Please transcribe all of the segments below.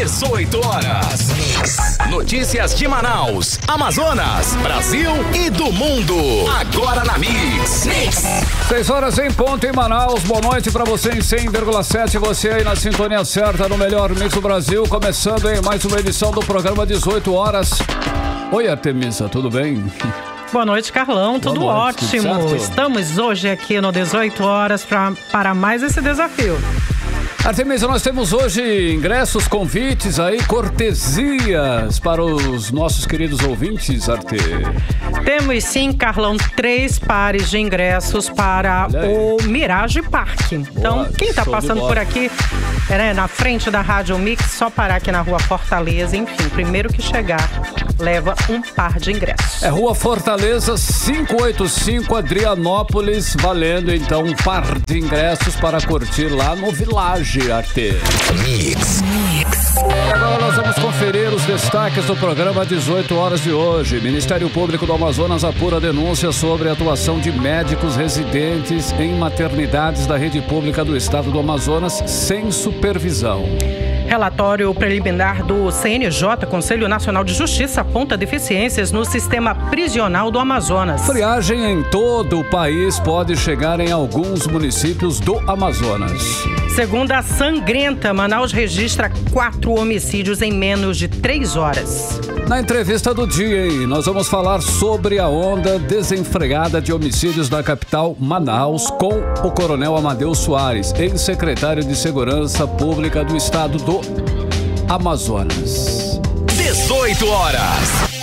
18 horas. Notícias de Manaus, Amazonas, Brasil e do mundo. Agora na Mix. 6 horas em ponto em Manaus. Boa noite pra você em 100,7. Você aí na sintonia certa no melhor Mix do Brasil. Começando em mais uma edição do programa 18 horas. Oi, Artemisa, tudo bem? Boa noite, Carlão. Tudo ótimo. Tudo Estamos hoje aqui no 18 horas para mais esse desafio. Artemisa, nós temos hoje ingressos, convites aí, cortesias para os nossos queridos ouvintes, Arte. Temos sim, Carlão, 3 pares de ingressos para o Mirage Park. Então, Boa, quem está passando por aqui, na frente da Rádio Mix, só parar aqui na Rua Fortaleza. Enfim, primeiro que chegar, leva um par de ingressos. É Rua Fortaleza 585, Adrianópolis, valendo então um par de ingressos para curtir lá no Village, Arte. Mix. E agora nós vamos conferir os destaques do programa 18 horas de hoje. Ministério Público do Amazonas apura denúncia sobre a atuação de médicos residentes em maternidades da rede pública do estado do Amazonas sem supervisão. Relatório preliminar do CNJ, Conselho Nacional de Justiça, aponta deficiências no sistema prisional do Amazonas. Friagem em todo o país pode chegar em alguns municípios do Amazonas. Segunda sangrenta, Manaus registra 4 homicídios em menos de 3 horas. Na entrevista do dia, nós vamos falar sobre a onda desenfreada de homicídios da capital Manaus com o Coronel Amadeu Soares, ex-secretário de Segurança Pública do estado do Amazonas. 18 horas.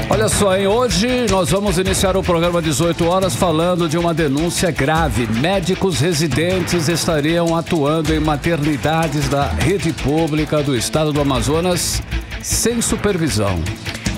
Olha só, hein? Hoje nós vamos iniciar o programa 18 horas falando de uma denúncia grave. Médicos residentes estariam atuando em maternidades da rede pública do estado do Amazonas sem supervisão.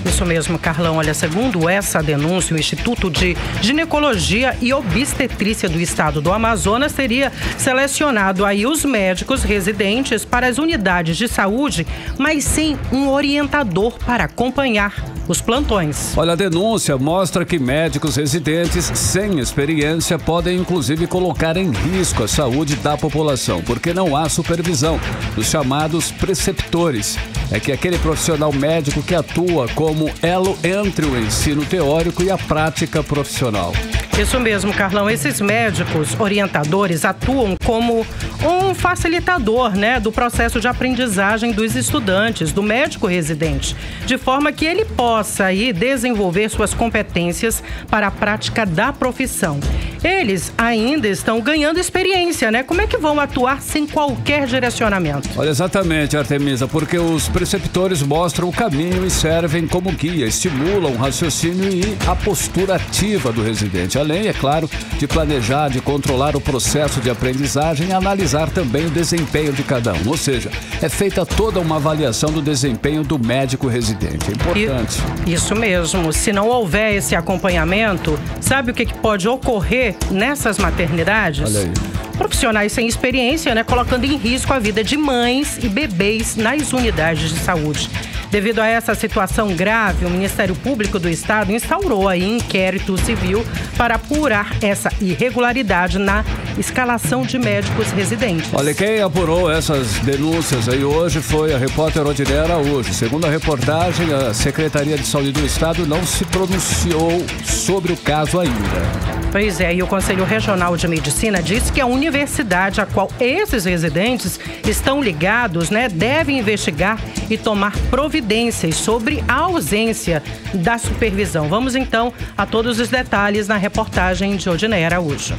Isso mesmo, Carlão. Olha, segundo essa denúncia, o Instituto de Ginecologia e Obstetrícia do Estado do Amazonas teria selecionado aí os médicos residentes para as unidades de saúde, mas sem um orientador para acompanhar os plantões. Olha, a denúncia mostra que médicos residentes sem experiência podem inclusive colocar em risco a saúde da população, porque não há supervisão dos chamados preceptores. É que aquele profissional médico que atua como elo entre o ensino teórico e a prática profissional. Isso mesmo, Carlão. Esses médicos orientadores atuam como um facilitador, do processo de aprendizagem dos estudantes, do médico residente, de forma que ele possa aí desenvolver suas competências para a prática da profissão. Eles ainda estão ganhando experiência, Como é que vão atuar sem qualquer direcionamento? Olha, exatamente, Artemisa, porque os preceptores mostram o caminho e servem como guia, estimulam o raciocínio e a postura ativa do residente. Além, é claro, de planejar, de controlar o processo de aprendizagem e analisar também o desempenho de cada um. Ou seja, é feita toda uma avaliação do desempenho do médico residente. É importante. Isso mesmo. Se não houver esse acompanhamento, sabe o que pode ocorrer nessas maternidades? Olha aí. Profissionais sem experiência, colocando em risco a vida de mães e bebês nas unidades de saúde. Devido a essa situação grave, o Ministério Público do Estado instaurou aí inquérito civil para apurar essa irregularidade na escalação de médicos residentes. Olha, quem apurou essas denúncias aí hoje foi a repórter Odilé Araújo. Segundo a reportagem, a Secretaria de Saúde do Estado não se pronunciou sobre o caso ainda. Pois é, e o Conselho Regional de Medicina disse que a universidade a qual esses residentes estão ligados, deve investigar e tomar providências sobre a ausência da supervisão. Vamos então a todos os detalhes na reportagem de Odilé Araújo.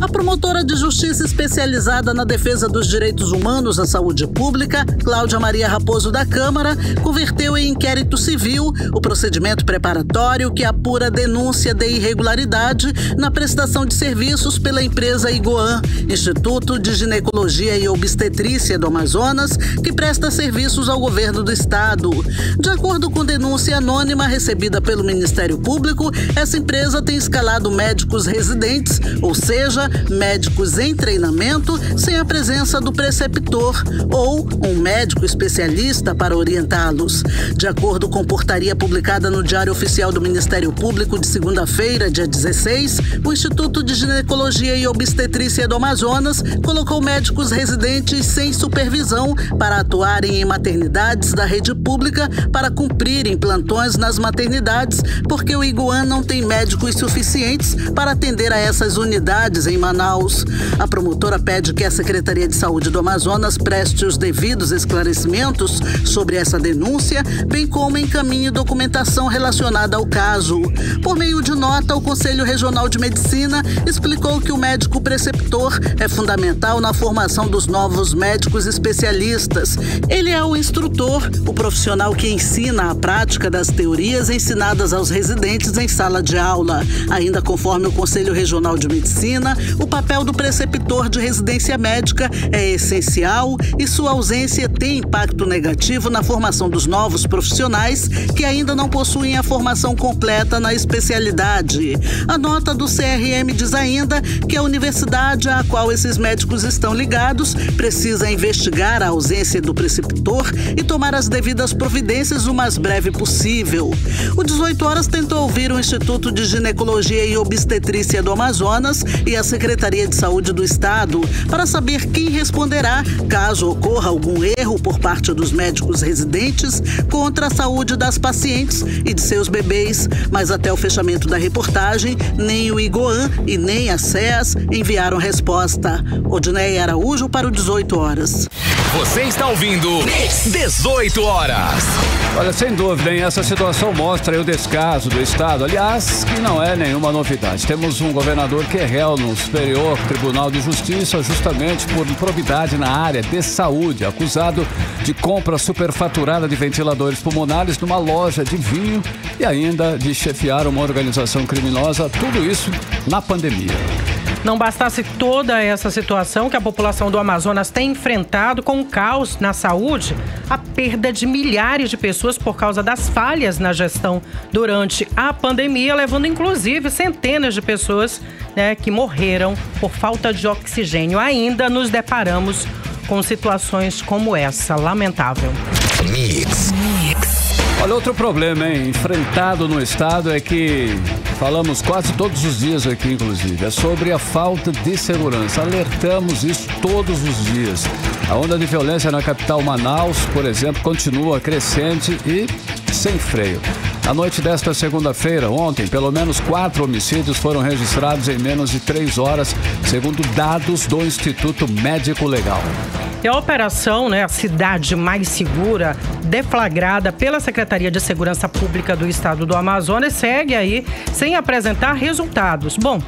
A promotora de justiça especializada na defesa dos direitos humanos à saúde pública, Cláudia Maria Raposo da Câmara, converteu em inquérito civil o procedimento preparatório que apura a denúncia de irregularidade na prestação de serviços pela empresa Igoan, Instituto de Ginecologia e Obstetrícia do Amazonas, que presta serviços ao governo do estado. De acordo com denúncia anônima recebida pelo Ministério Público, essa empresa tem escalado médicos residentes, ou seja, médicos em treinamento sem a presença do preceptor ou um médico especialista para orientá-los. De acordo com portaria publicada no Diário Oficial do Ministério Público de segunda-feira, dia 16, o Instituto de Ginecologia e Obstetrícia do Amazonas colocou médicos residentes sem supervisão para atuarem em maternidades da rede pública para cumprirem plantões nas maternidades, porque o Iguan não tem médicos suficientes para atender a essas unidades em Manaus. A promotora pede que a Secretaria de Saúde do Amazonas preste os devidos esclarecimentos sobre essa denúncia, bem como encaminhe documentação relacionada ao caso. Por meio de nota, o Conselho Regional de Medicina explicou que o médico preceptor é fundamental na formação dos novos médicos especialistas. Ele é o instrutor, o profissional que ensina a prática das teorias ensinadas aos residentes em sala de aula. Ainda conforme o Conselho Regional de Medicina, o papel do preceptor de residência médica é essencial e sua ausência tem impacto negativo na formação dos novos profissionais que ainda não possuem a formação completa na especialidade. A nota do CRM diz ainda que a universidade a qual esses médicos estão ligados precisa investigar a ausência do preceptor e tomar as devidas providências o mais breve possível. O 18 Horas tentou ouvir o Instituto de Ginecologia e Obstetrícia do Amazonas e a Secretaria de Saúde do Estado para saber quem responderá caso ocorra algum erro por parte dos médicos residentes contra a saúde das pacientes e de seus bebês, mas até o fechamento da reportagem, nem o Iguan e nem a SES enviaram resposta. Odneia Araújo para o 18 Horas. Você está ouvindo 18 Horas. Olha, sem dúvida, hein? Essa situação mostra aí o descaso do Estado. Aliás, que não é nenhuma novidade. Temos um governador que é réu no Superior Tribunal de Justiça justamente por improbidade na área de saúde, acusado de compra superfaturada de ventiladores pulmonares numa loja de vinho e ainda de chefiar uma organização criminosa, tudo isso na pandemia. Não bastasse toda essa situação que a população do Amazonas tem enfrentado com o caos na saúde, a perda de milhares de pessoas por causa das falhas na gestão durante a pandemia, levando inclusive centenas de pessoas, que morreram por falta de oxigênio. Ainda nos deparamos com situações como essa, lamentável. Mix. Olha, outro problema, enfrentado no estado é que falamos quase todos os dias aqui, inclusive, é sobre a falta de segurança. Alertamos isso todos os dias. A onda de violência na capital Manaus, por exemplo, continua crescente e sem freio. Na noite desta segunda-feira, ontem, pelo menos 4 homicídios foram registrados em menos de 3 horas, segundo dados do Instituto Médico Legal. E a operação, a Cidade Mais Segura, deflagrada pela Secretaria de Segurança Pública do Estado do Amazonas, segue aí sem apresentar resultados. Bom,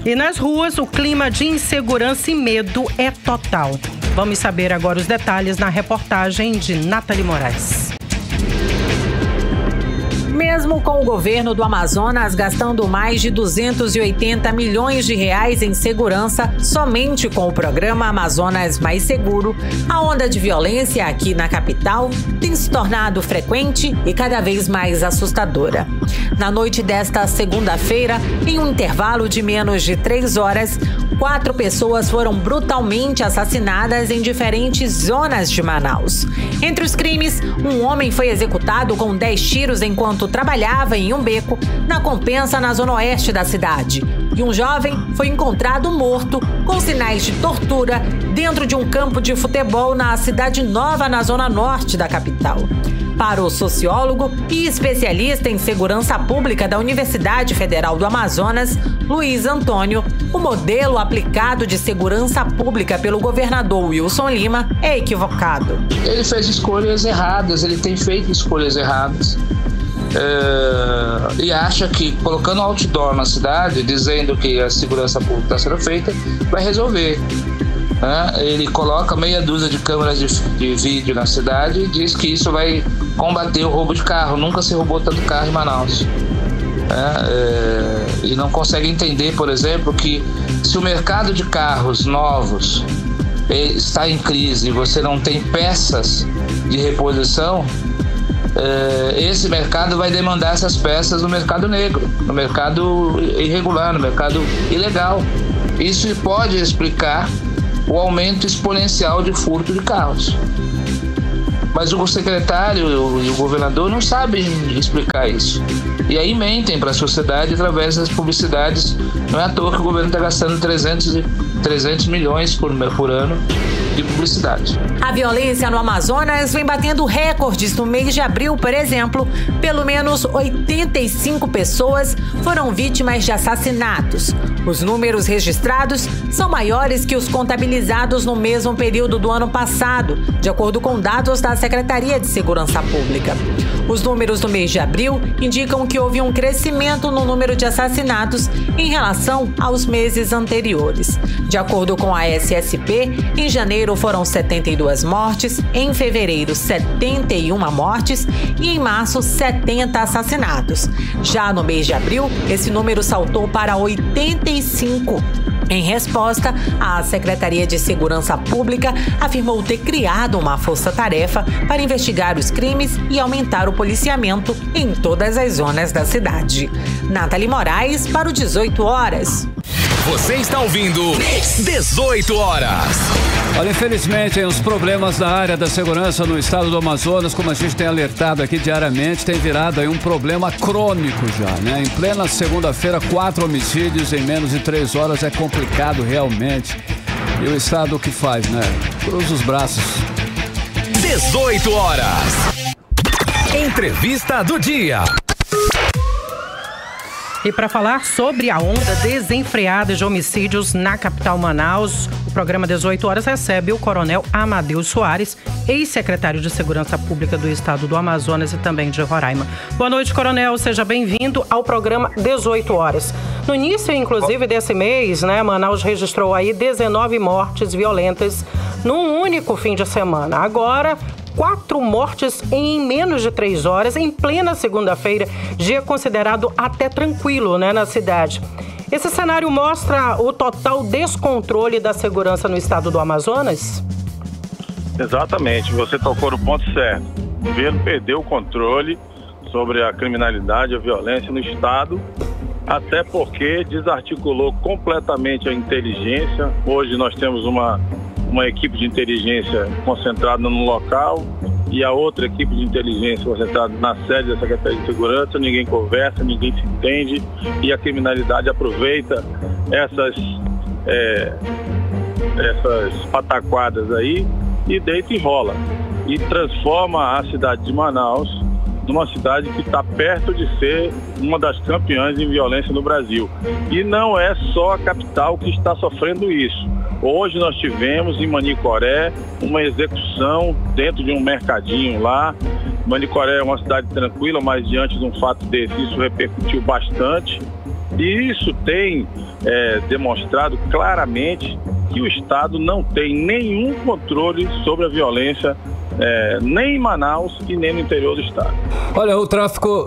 e nas ruas o clima de insegurança e medo é total. Vamos saber agora os detalhes na reportagem de Nathalie Moraes. Mesmo com o governo do Amazonas gastando mais de 280 milhões de reais em segurança, somente com o programa Amazonas Mais Seguro, a onda de violência aqui na capital tem se tornado frequente e cada vez mais assustadora. Na noite desta segunda-feira, em um intervalo de menos de 3 horas, 4 pessoas foram brutalmente assassinadas em diferentes zonas de Manaus. Entre os crimes, um homem foi executado com 10 tiros enquanto trabalhava em um beco na Compensa, na zona oeste da cidade. E um jovem foi encontrado morto com sinais de tortura dentro de um campo de futebol na Cidade Nova, na zona norte da capital. Para o sociólogo e especialista em segurança pública da Universidade Federal do Amazonas, Luiz Antônio, o modelo aplicado de segurança pública pelo governador Wilson Lima é equivocado. Ele fez escolhas erradas, ele tem feito escolhas erradas. E acha que colocando outdoor na cidade, dizendo que a segurança pública está sendo feita, vai resolver. Ele coloca meia dúzia de câmeras de vídeo na cidade e diz que isso vai combater o roubo de carro. Nunca se roubou tanto carro em Manaus. E não consegue entender, por exemplo, que se o mercado de carros novos está em crise e você não tem peças de reposição, esse mercado vai demandar essas peças no mercado negro, no mercado irregular, no mercado ilegal. Isso pode explicar o aumento exponencial de furto de carros. Mas o secretário e o governador não sabem explicar isso. E aí mentem para a sociedade através das publicidades. Não é à toa que o governo está gastando 300 milhões por ano de publicidade. A violência no Amazonas vem batendo recordes. No mês de abril, por exemplo, pelo menos 85 pessoas foram vítimas de assassinatos. Os números registrados são maiores que os contabilizados no mesmo período do ano passado, de acordo com dados da Secretaria de Segurança Pública. Os números do mês de abril indicam que houve um crescimento no número de assassinatos em relação aos meses anteriores. De acordo com a SSP, em janeiro foram 72 mortes, em fevereiro 71 mortes e em março 70 assassinatos. Já no mês de abril, esse número saltou para 85. Em resposta, a Secretaria de Segurança Pública afirmou ter criado uma força-tarefa para investigar os crimes e aumentar o policiamento em todas as zonas da cidade. Nathalie Moraes para o 18 Horas. Você está ouvindo 18 Horas. Olha, infelizmente, os problemas na área da segurança no estado do Amazonas, como a gente tem alertado aqui diariamente, tem virado aí um problema crônico já, né? Em plena segunda-feira, 4 homicídios em menos de 3 horas é complicado realmente. E o estado o que faz, né? Cruza os braços. 18 Horas. Entrevista do dia. E para falar sobre a onda desenfreada de homicídios na capital Manaus, o programa 18 Horas recebe o coronel Amadeu Soares, ex-secretário de Segurança Pública do estado do Amazonas e também de Roraima. Boa noite, coronel. Seja bem-vindo ao programa 18 Horas. No início, inclusive, desse mês, né, Manaus registrou aí 19 mortes violentas num único fim de semana. Agora, 4 mortes em menos de 3 horas, em plena segunda-feira, dia considerado até tranquilo, né, na cidade. Esse cenário mostra o total descontrole da segurança no estado do Amazonas? Exatamente, você tocou no ponto certo. O governo perdeu o controle sobre a criminalidade e a violência no estado, até porque desarticulou completamente a inteligência. Hoje nós temos uma equipe de inteligência concentrada no local e a outra equipe de inteligência concentrada na sede da Secretaria de Segurança. Ninguém conversa, ninguém se entende e a criminalidade aproveita essas pataquadas aí e deita e rola e transforma a cidade de Manaus numa cidade que está perto de ser uma das campeãs em violência no Brasil. E não é só a capital que está sofrendo isso. Hoje nós tivemos em Manicoré uma execução dentro de um mercadinho lá. Manicoré é uma cidade tranquila, mas diante de um fato desse, isso repercutiu bastante. E isso tem demonstrado claramente que o Estado não tem nenhum controle sobre a violência, nem em Manaus e nem no interior do estado. Olha, o tráfico,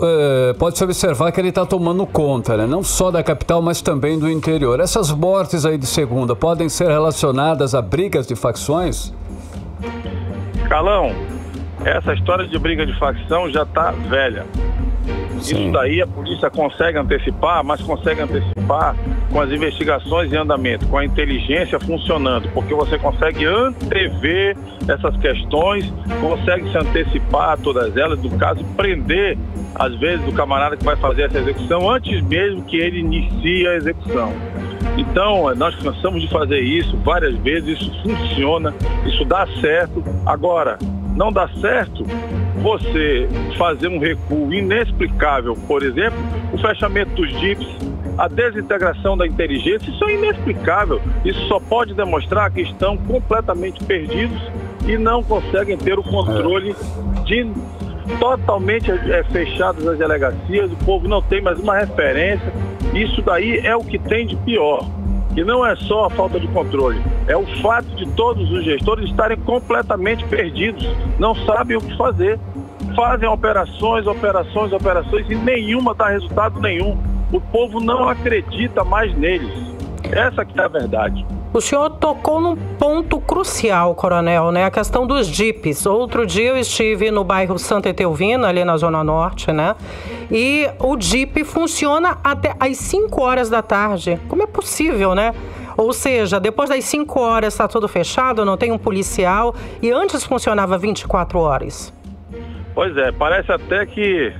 pode-se observar que ele está tomando conta, né? Não só da capital, mas também do interior. Essas mortes aí de segunda podem ser relacionadas a brigas de facções? Calão, essa história de briga de facção já está velha. Sim. Isso daí a polícia consegue antecipar, mas consegue antecipar com as investigações em andamento, com a inteligência funcionando, porque você consegue antever essas questões, consegue se antecipar a todas elas, no caso, prender, às vezes, o camarada que vai fazer essa execução antes mesmo que ele inicie a execução. Então, nós cansamos de fazer isso várias vezes, isso funciona, isso dá certo. Agora, não dá certo você fazer um recuo inexplicável, por exemplo, o fechamento dos DIPs, a desintegração da inteligência, isso é inexplicável. Isso só pode demonstrar que estão completamente perdidos e não conseguem ter o controle de totalmente fechadas as delegacias, o povo não tem mais uma referência. Isso daí é o que tem de pior. E não é só a falta de controle, é o fato de todos os gestores estarem completamente perdidos, não sabem o que fazer. Fazem operações e nenhuma dá resultado nenhum. O povo não acredita mais neles. Essa que é a verdade. O senhor tocou num ponto crucial, coronel, né? A questão dos jipes. Outro dia eu estive no bairro Santa Etelvina, ali na Zona Norte, né? E o jipe funciona até às 5 horas da tarde. Como é possível, né? Ou seja, depois das 5 horas está tudo fechado, não tem um policial, e antes funcionava 24 horas. Pois é, parece até que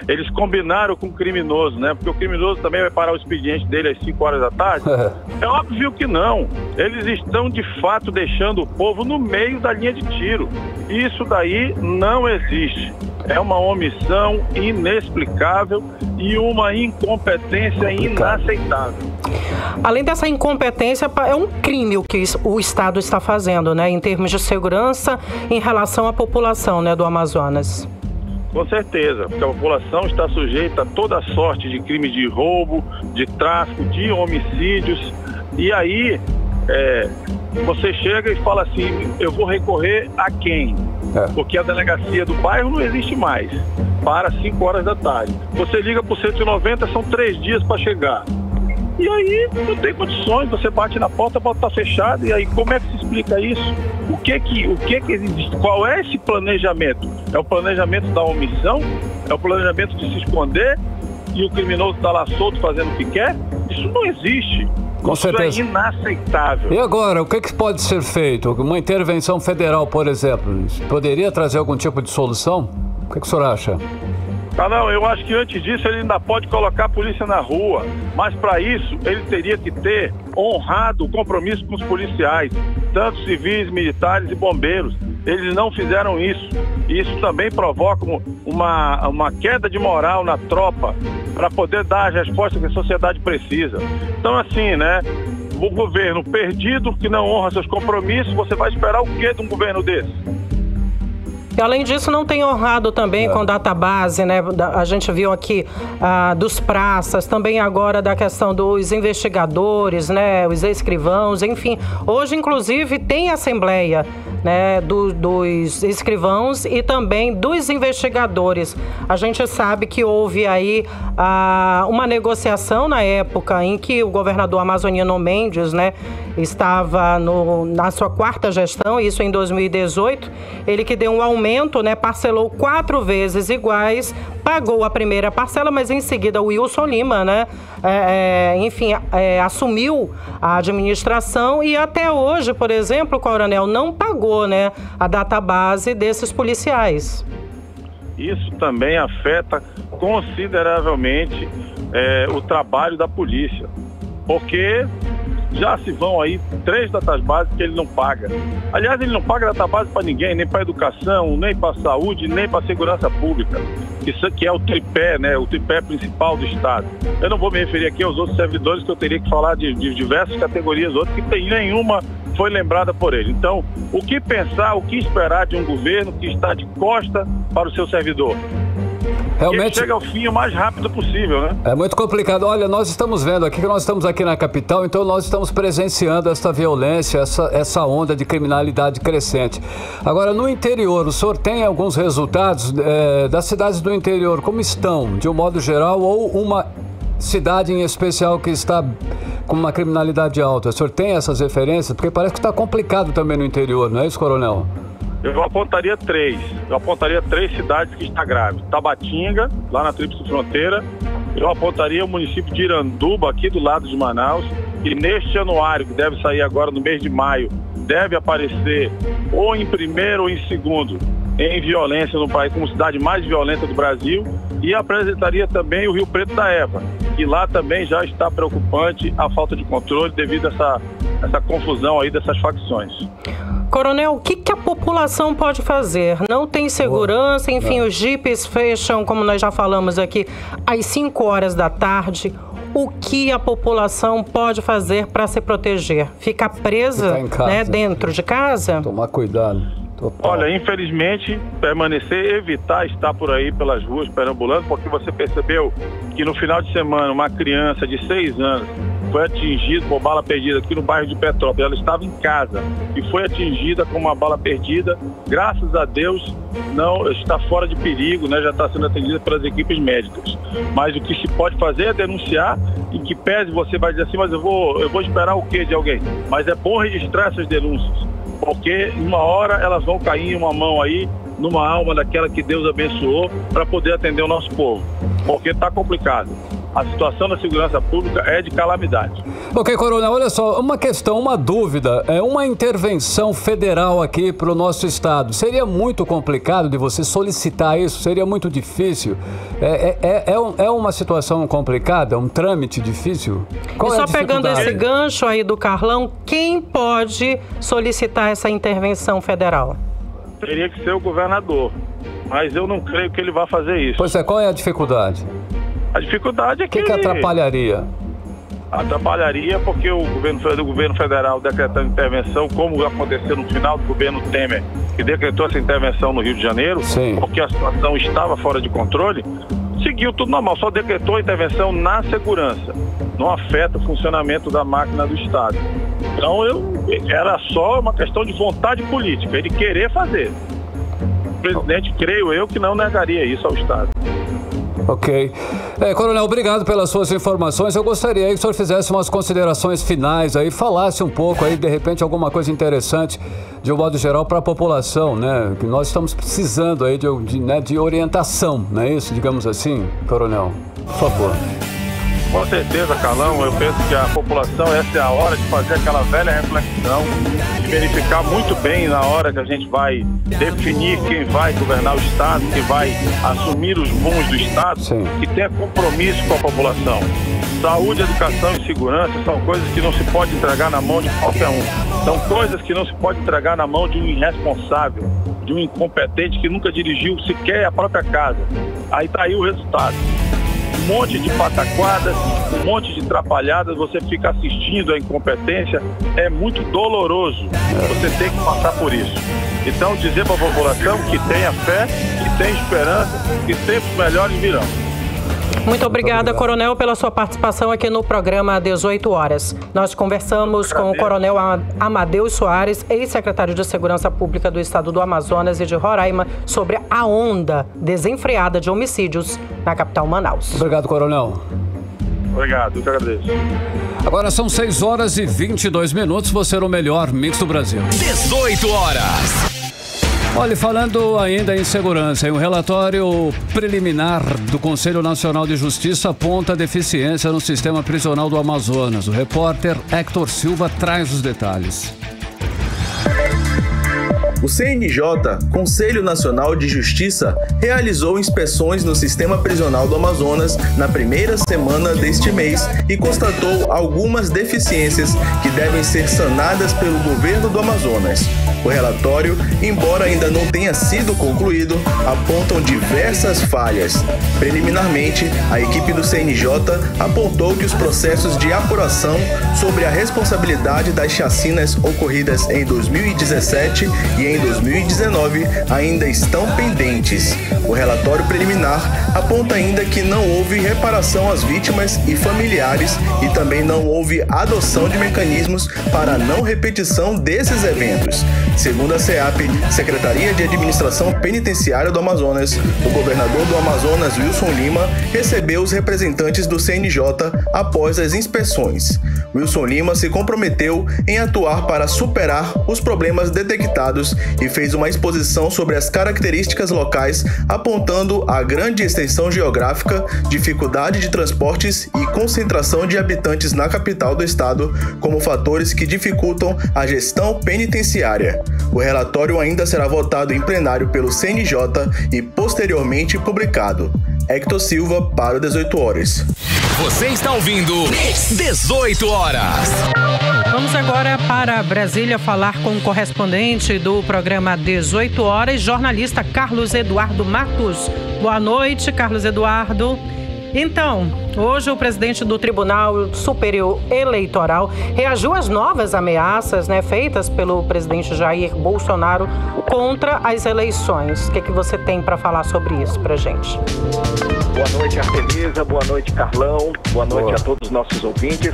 eles combinaram com o criminoso, né? Porque o criminoso também vai parar o expediente dele às 5 horas da tarde. É óbvio que não. Eles estão, de fato, deixando o povo no meio da linha de tiro. Isso daí não existe. É uma omissão inexplicável e uma incompetência inaceitável. Além dessa incompetência, é um crime o que o Estado está fazendo, né? Em termos de segurança em relação à população, né, do Amazonas. Com certeza, porque a população está sujeita a toda sorte de crimes de roubo, de tráfico, de homicídios. E aí, você chega e fala assim, eu vou recorrer a quem? Porque a delegacia do bairro não existe mais, para 5 horas da tarde. Você liga para o 190, são 3 dias para chegar. E aí não tem condições, você bate na porta, a porta está fechada, e aí como é que se explica isso? O que existe? Qual é esse planejamento? É o planejamento da omissão? É o planejamento de se esconder e o criminoso está lá solto fazendo o que quer? Isso não existe. Com certeza. Isso é inaceitável. E agora, o que pode ser feito? Uma intervenção federal, por exemplo, poderia trazer algum tipo de solução? O que o senhor acha? Não, eu acho que antes disso ele ainda pode colocar a polícia na rua, mas para isso ele teria que ter honrado o compromisso com os policiais, tanto civis, militares e bombeiros. Eles não fizeram isso. Isso também provoca uma queda de moral na tropa para poder dar as respostas que a sociedade precisa. Então, assim, né? O governo perdido, que não honra seus compromissos, você vai esperar o quê de um governo desse? E além disso, não tem honrado também com database, né? A gente viu aqui dos praças, também agora da questão dos investigadores, né? Os escrivãos, enfim. Hoje, inclusive, tem assembleia, né? Dos escrivãos e também dos investigadores. A gente sabe que houve aí uma negociação na época em que o governador amazoniano Mendes, né? Estava na sua 4ª gestão, isso em 2018, ele que deu um aumento, né, parcelou 4 vezes iguais, pagou a primeira parcela, mas em seguida o Wilson Lima, né, assumiu a administração e até hoje, por exemplo, o coronel não pagou, né, a database desses policiais. Isso também afeta consideravelmente o trabalho da polícia, porque já se vão aí 3 databases que ele não paga. Aliás, ele não paga database para ninguém, nem para educação, nem para saúde, nem para segurança pública. Isso aqui é o tripé, né? O tripé principal do Estado. Eu não vou me referir aqui aos outros servidores, que eu teria que falar de diversas categorias, outras que nenhuma foi lembrada por ele. Então, o que pensar, o que esperar de um governo que está de costa para o seu servidor? Realmente chega ao fim o mais rápido possível, né? É muito complicado. Olha, nós estamos vendo aqui que nós estamos aqui na capital, então nós estamos presenciando essa violência, essa onda de criminalidade crescente. Agora, no interior, o senhor tem alguns resultados das cidades do interior, como estão, de um modo geral, ou uma cidade em especial que está com uma criminalidade alta? O senhor tem essas referências? Porque parece que está complicado também no interior, não é isso, coronel? Eu apontaria 3. Eu apontaria 3 cidades que está grave. Tabatinga, lá na Tríplice Fronteira. Eu apontaria o município de Iranduba, aqui do lado de Manaus. E neste anuário, que deve sair agora no mês de maio, deve aparecer ou em primeiro ou em segundo em violência no país, como cidade mais violenta do Brasil. E apresentaria também o Rio Preto da Eva, que lá também já está preocupante a falta de controle devido a essa confusão aí dessas facções. Coronel, o que a população pode fazer? Não tem segurança, enfim, os jipes fecham, como nós já falamos aqui, às 5 horas da tarde. O que a população pode fazer para se proteger? Ficar presa, né, dentro de casa? Tomar cuidado. Olha, infelizmente, evitar estar por aí pelas ruas perambulando, porque você percebeu que no final de semana uma criança de 6 anos foi atingida por bala perdida aqui no bairro de Petrópolis. Ela estava em casa e foi atingida com uma bala perdida. Graças a Deus, não está fora de perigo, né? Já está sendo atendida pelas equipes médicas. Mas o que se pode fazer é denunciar, e que pese você vai dizer assim, mas eu vou esperar o quê de alguém? Mas é bom registrar essas denúncias, porque uma hora elas vão cair em uma mão aí numa alma daquela que Deus abençoou para poder atender o nosso povo, porque está complicado. A situação da segurança pública é de calamidade. Ok, Coronel, olha só, uma questão, uma dúvida. Uma intervenção federal aqui para o nosso estado, seria muito complicado de você solicitar isso? Seria muito difícil? É uma situação complicada? Um trâmite difícil? Qual é a dificuldade? Pegando esse gancho aí do Carlão, quem pode solicitar essa intervenção federal? Teria que ser o governador, mas eu não creio que ele vá fazer isso. Pois é, qual é a dificuldade? A dificuldade é que... O que atrapalharia? Atrapalharia porque o governo federal decretando intervenção, como aconteceu no final do governo Temer, que decretou essa intervenção no Rio de Janeiro, sim, porque a situação estava fora de controle, seguiu tudo normal, só decretou a intervenção na segurança. Não afeta o funcionamento da máquina do Estado. Então, era só uma questão de vontade política, ele querer fazer. O presidente, creio eu, que não negaria isso ao Estado. Ok. Coronel, obrigado pelas suas informações. Eu gostaria que o senhor fizesse umas considerações finais aí, falasse um pouco aí, de repente, alguma coisa interessante, de um modo geral, para a população, né? Que nós estamos precisando aí de orientação, não é isso? Digamos assim, Coronel. Por favor. Com certeza, Carlão, eu penso que a população, essa é a hora de fazer aquela velha reflexão, de verificar muito bem na hora que a gente vai definir quem vai governar o Estado, quem vai assumir os rumos do Estado, sim, que tenha compromisso com a população. Saúde, educação e segurança são coisas que não se pode entregar na mão de qualquer um. São coisas que não se pode entregar na mão de um irresponsável, de um incompetente que nunca dirigiu sequer a própria casa. Aí tá aí o resultado. Um monte de pataquadas, um monte de atrapalhadas, você fica assistindo a incompetência, é muito doloroso você ter que passar por isso. Então, dizer para a população que tenha fé, que tenha esperança, que tempos melhores virão. Muito obrigada, Coronel, pela sua participação aqui no programa 18 horas. Nós conversamos com o Coronel Amadeus Soares, ex-secretário de Segurança Pública do Estado do Amazonas e de Roraima, sobre a onda desenfreada de homicídios na capital Manaus. Obrigado, Coronel. Obrigado, eu que agradeço. Agora são 6 horas e 22 minutos. Você é o melhor mix do Brasil. 18 horas. Olha, falando ainda em segurança, um relatório preliminar do Conselho Nacional de Justiça aponta deficiência no sistema prisional do Amazonas. O repórter Hector Silva traz os detalhes. O CNJ, Conselho Nacional de Justiça, realizou inspeções no sistema prisional do Amazonas na primeira semana deste mês e constatou algumas deficiências que devem ser sanadas pelo governo do Amazonas. O relatório, embora ainda não tenha sido concluído, apontam diversas falhas. Preliminarmente, a equipe do CNJ apontou que os processos de apuração sobre a responsabilidade das chacinas ocorridas em 2017 e em 2019 ainda estão pendentes. O relatório preliminar aponta ainda que não houve reparação às vítimas e familiares e também não houve adoção de mecanismos para a não repetição desses eventos. Segundo a SEAP, Secretaria de Administração Penitenciária do Amazonas, o governador do Amazonas, Wilson Lima, recebeu os representantes do CNJ após as inspeções. Wilson Lima se comprometeu em atuar para superar os problemas detectados e fez uma exposição sobre as características locais, apontando a grande extensão geográfica, dificuldade de transportes e concentração de habitantes na capital do estado como fatores que dificultam a gestão penitenciária. O relatório ainda será votado em plenário pelo CNJ e posteriormente publicado. Hector Silva para o 18 horas. Você está ouvindo 18 horas. Vamos agora para Brasília falar com o correspondente do programa 18 horas, jornalista Carlos Eduardo Matos. Boa noite, Carlos Eduardo. Então, hoje o presidente do Tribunal Superior Eleitoral reagiu às novas ameaças, feitas pelo presidente Jair Bolsonaro contra as eleições. O que você tem para falar sobre isso para a gente? Boa noite, Artemisa. Boa noite, Carlão. Boa noite a todos os nossos ouvintes.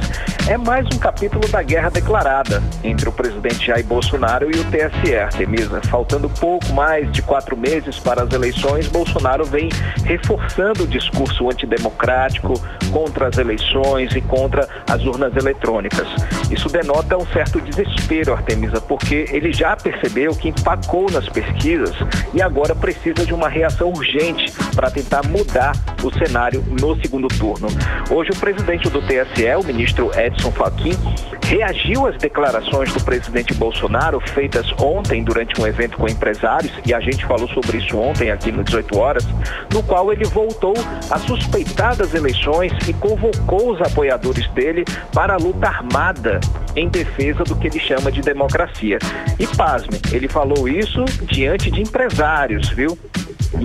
É mais um capítulo da guerra declarada entre o presidente Jair Bolsonaro e o TSE, Artemisa. Faltando pouco mais de 4 meses para as eleições, Bolsonaro vem reforçando o discurso antidemocrático contra as eleições e contra as urnas eletrônicas. Isso denota um certo desespero, Artemisa, porque ele já percebeu que empacou nas pesquisas e agora precisa de uma reação urgente para tentar mudar o cenário no segundo turno. Hoje o presidente do TSE, o ministro Edson Fachin, reagiu às declarações do presidente Bolsonaro feitas ontem durante um evento com empresários, e a gente falou sobre isso ontem aqui no 18 horas, no qual ele voltou a suspeitar das eleições e convocou os apoiadores dele para a luta armada em defesa do que ele chama de democracia. E pasme, ele falou isso diante de empresários, viu?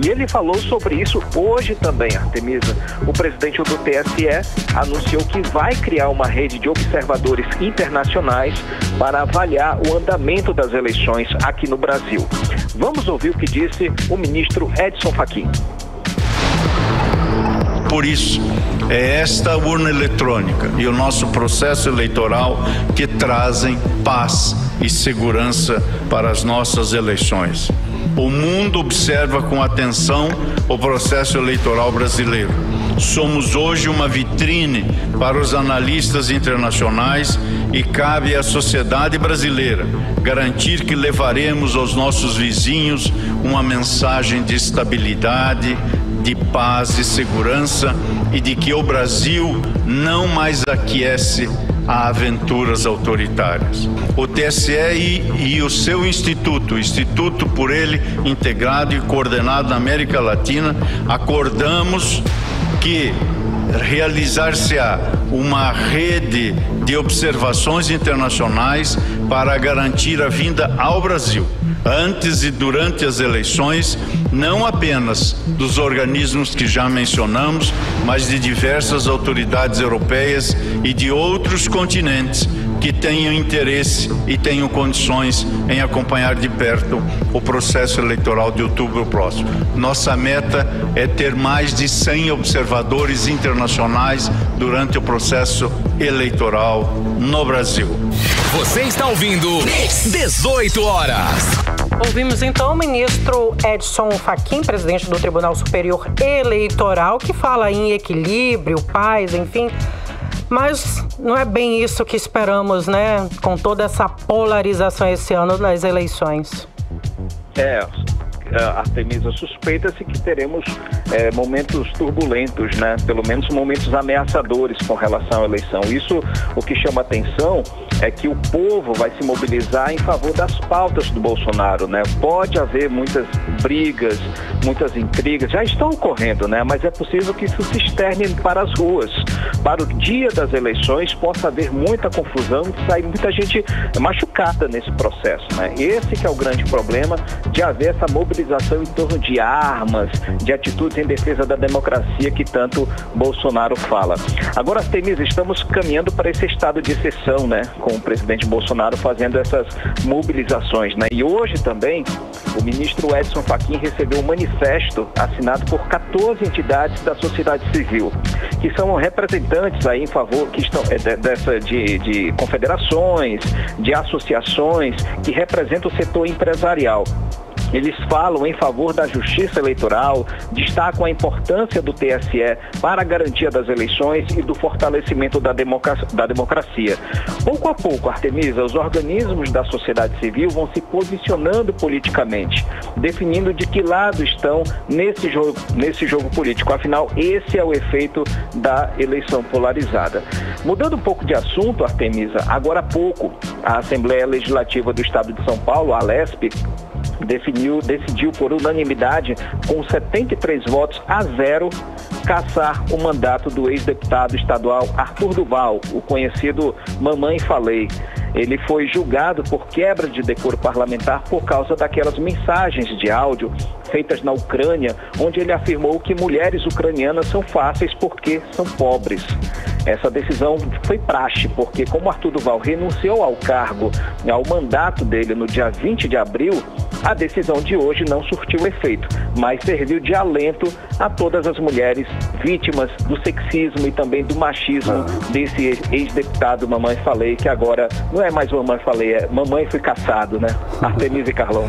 E ele falou sobre isso hoje também, Artemisa. O presidente do TSE anunciou que vai criar uma rede de observadores internacionais para avaliar o andamento das eleições aqui no Brasil. Vamos ouvir o que disse o ministro Edson Fachin. Por isso, é esta urna eletrônica e o nosso processo eleitoral que trazem paz e segurança para as nossas eleições. O mundo observa com atenção o processo eleitoral brasileiro. Somos hoje uma vitrine para os analistas internacionais e cabe à sociedade brasileira garantir que levaremos aos nossos vizinhos uma mensagem de estabilidade, de paz e segurança e de que o Brasil não mais aquece a aventuras autoritárias. O TSE e o seu instituto, o Instituto por ele integrado e coordenado na América Latina, acordamos que realizar-se-á uma rede de observações internacionais para garantir a vinda ao Brasil, antes e durante as eleições, não apenas dos organismos que já mencionamos, mas de diversas autoridades europeias e de outros continentes que tenham interesse e tenham condições em acompanhar de perto o processo eleitoral de outubro próximo. Nossa meta é ter mais de 100 observadores internacionais durante o processo eleitoral no Brasil. Você está ouvindo 18 horas. Ouvimos então o ministro Edson Fachin, presidente do Tribunal Superior Eleitoral, que fala em equilíbrio, paz, enfim. Mas não é bem isso que esperamos, né? Com toda essa polarização esse ano nas eleições. Artemisa, suspeita-se que teremos momentos turbulentos, né? Pelo menos momentos ameaçadores com relação à eleição. Isso, o que chama atenção é que o povo vai se mobilizar em favor das pautas do Bolsonaro, né? Pode haver muitas brigas, muitas intrigas, já estão ocorrendo, né? Mas é possível que isso se externe para as ruas. Para o dia das eleições possa haver muita confusão e sair muita gente machucada nesse processo, né? Esse que é o grande problema de haver essa mobilização em torno de armas, de atitudes em defesa da democracia que tanto Bolsonaro fala. Agora, Artemisa, estamos caminhando para esse estado de exceção, né? Com o presidente Bolsonaro fazendo essas mobilizações, né? E hoje também o ministro Edson Fachin recebeu um manifesto assinado por 14 entidades da sociedade civil, que são representantes aí em favor, que estão de confederações, de associações que representam o setor empresarial. Eles falam em favor da justiça eleitoral, destacam a importância do TSE para a garantia das eleições e do fortalecimento da democracia. Pouco a pouco, Artemisa, os organismos da sociedade civil vão se posicionando politicamente, definindo de que lado estão nesse jogo político. Afinal, esse é o efeito da eleição polarizada. Mudando um pouco de assunto, Artemisa, agora há pouco, a Assembleia Legislativa do Estado de São Paulo, a ALESP, decidiu por unanimidade, com 73 votos a 0, cassar o mandato do ex-deputado estadual Arthur Duval, o conhecido Mamãe Falei. Ele foi julgado por quebra de decoro parlamentar por causa daquelas mensagens de áudio feitas na Ucrânia, onde ele afirmou que mulheres ucranianas são fáceis porque são pobres. Essa decisão foi praxe, porque como Arthur Duval renunciou ao cargo, ao mandato dele no dia 20 de abril, a decisão de hoje não surtiu efeito. mas serviu de alento a todas as mulheres vítimas do sexismo e também do machismo desse ex-deputado Mamãe Falei, que agora não é mais Mamãe Falei, é Mamãe Fui Caçado, né? Artemisa e Carlão.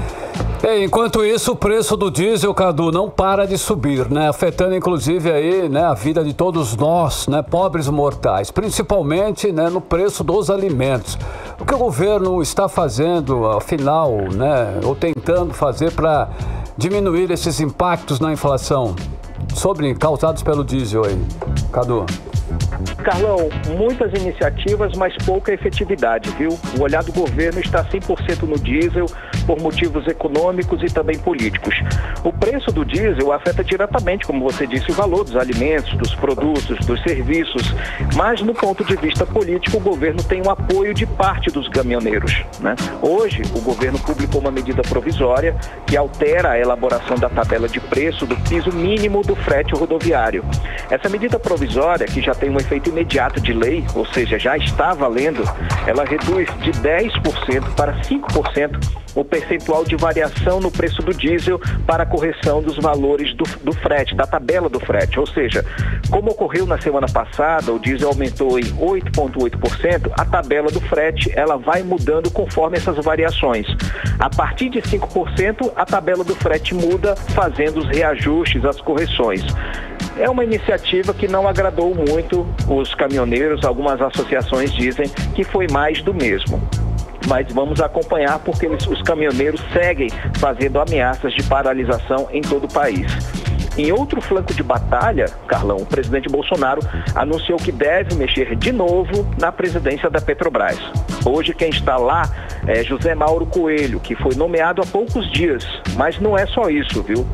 Enquanto isso, o preço do diesel, Cadu, não para de subir, né? Afetando inclusive aí, né, a vida de todos nós, né, pobres mortais, principalmente, né, no preço dos alimentos. O que o governo está fazendo, afinal, né, ou tentando fazer para diminuir esses impactos na inflação causados pelo diesel aí, Cadu? Carlão, muitas iniciativas, mas pouca efetividade, viu? O olhar do governo está 100% no diesel por motivos econômicos e também políticos. O preço do diesel afeta diretamente, como você disse, o valor dos alimentos, dos produtos, dos serviços, mas no ponto de vista político, o governo tem o apoio de parte dos caminhoneiros, né? Hoje, o governo publicou uma medida provisória que altera a elaboração da tabela de preço do piso mínimo do frete rodoviário. Essa medida provisória, que já tem um efeito imediato de lei, ou seja, já está valendo, ela reduz de 10% para 5% o percentual de variação no preço do diesel para a correção dos valores do frete, da tabela do frete. Ou seja, como ocorreu na semana passada, o diesel aumentou em 8,8%, a tabela do frete ela vai mudando conforme essas variações. A partir de 5%, a tabela do frete muda, fazendo os reajustes, as correções. É uma iniciativa que não agradou muito os caminhoneiros, algumas associações dizem que foi mais do mesmo. Mas vamos acompanhar porque os caminhoneiros seguem fazendo ameaças de paralisação em todo o país. Em outro flanco de batalha, Carlão, o presidente Bolsonaro anunciou que deve mexer de novo na presidência da Petrobras. Hoje quem está lá é José Mauro Coelho, que foi nomeado há poucos dias, mas não é só isso, viu?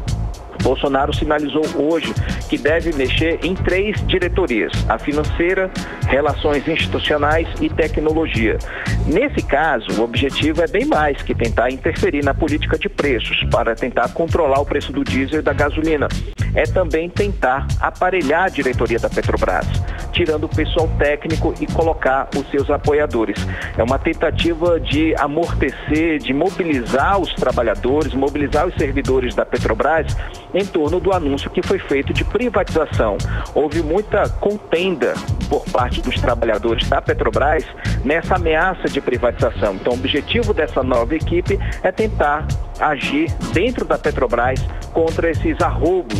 Bolsonaro sinalizou hoje que deve mexer em 3 diretorias: a financeira, relações institucionais e tecnologia. Nesse caso, o objetivo é bem mais que tentar interferir na política de preços para tentar controlar o preço do diesel e da gasolina. É também tentar aparelhar a diretoria da Petrobras, tirando o pessoal técnico e colocar os seus apoiadores. É uma tentativa de amortecer, de mobilizar os trabalhadores, mobilizar os servidores da Petrobras em torno do anúncio que foi feito de privatização. Houve muita contenda por parte dos trabalhadores da Petrobras nessa ameaça de privatização. Então, o objetivo dessa nova equipe é tentar agir dentro da Petrobras contra esses arroubos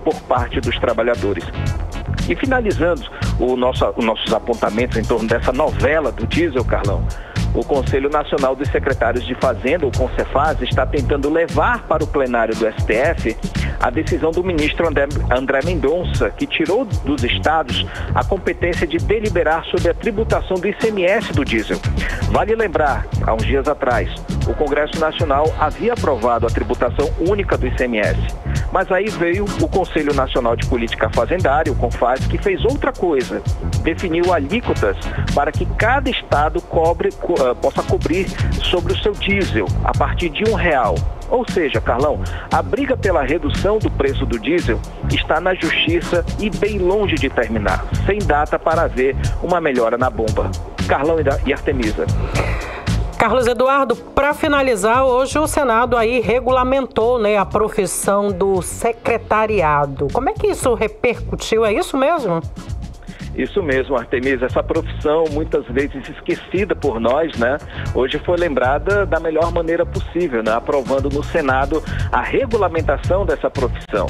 por parte dos trabalhadores. E finalizando os nossos apontamentos em torno dessa novela do diesel, Carlão, o Conselho Nacional dos Secretários de Fazenda, o CONCEFAZ, está tentando levar para o plenário do STF a decisão do ministro André Mendonça, que tirou dos estados a competência de deliberar sobre a tributação do ICMS do diesel. Vale lembrar, há uns dias atrás, o Congresso Nacional havia aprovado a tributação única do ICMS. Mas aí veio o Conselho Nacional de Política Fazendária, o CONFAZ, que fez outra coisa. Definiu alíquotas para que cada estado possa cobrir sobre o seu diesel a partir de R$1. Ou seja, Carlão, a briga pela redução do preço do diesel está na justiça e bem longe de terminar, sem data para haver uma melhora na bomba. Carlão e Artemisa. Carlos Eduardo, para finalizar, hoje o Senado aí regulamentou, né, a profissão do secretariado. Como é que isso repercutiu? É isso mesmo? Isso mesmo, Artemisa. Essa profissão, muitas vezes esquecida por nós, né? Hoje foi lembrada da melhor maneira possível, né? Aprovando no Senado a regulamentação dessa profissão.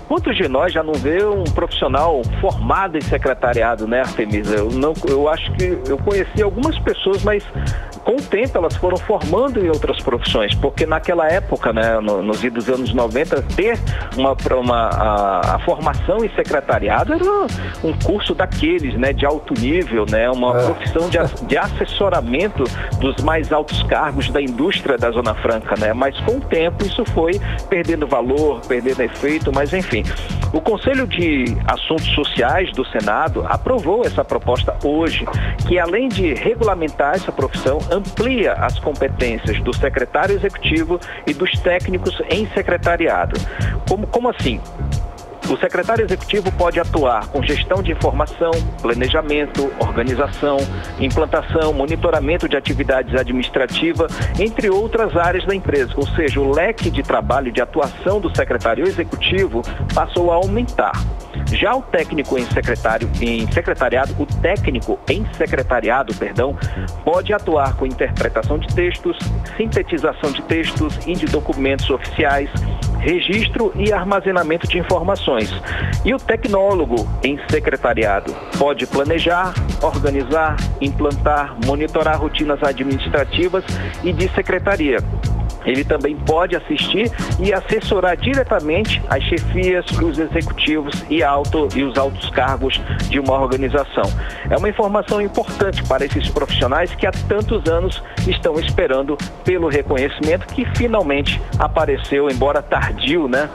Quantos de nós já não vê um profissional formado em secretariado, né, Artemisa? Eu acho que eu conheci algumas pessoas, mas com o tempo elas foram formando em outras profissões, porque naquela época, né, nos idos anos 90, ter a formação em secretariado era um curso daqueles, né, de alto nível, né, uma profissão de assessoramento dos mais altos cargos da indústria da Zona Franca, né, mas com o tempo isso foi perdendo valor, perdendo efeito, mas enfim. O Conselho de Assuntos Sociais do Senado aprovou essa proposta hoje, que além de regulamentar essa profissão, amplia as competências do secretário executivo e dos técnicos em secretariado. Como assim? O secretário executivo pode atuar com gestão de informação, planejamento, organização, implantação, monitoramento de atividades administrativas, entre outras áreas da empresa. Ou seja, o leque de trabalho de atuação do secretário executivo passou a aumentar. Já o técnico em secretariado, pode atuar com interpretação de textos, sintetização de textos e de documentos oficiais, registro e armazenamento de informações. E o tecnólogo em secretariado pode planejar, organizar, implantar, monitorar rotinas administrativas e de secretaria. Ele também pode assistir e assessorar diretamente as chefias, os executivos e os altos cargos de uma organização. É uma informação importante para esses profissionais que há tantos anos estão esperando pelo reconhecimento que finalmente apareceu, embora tardio, né?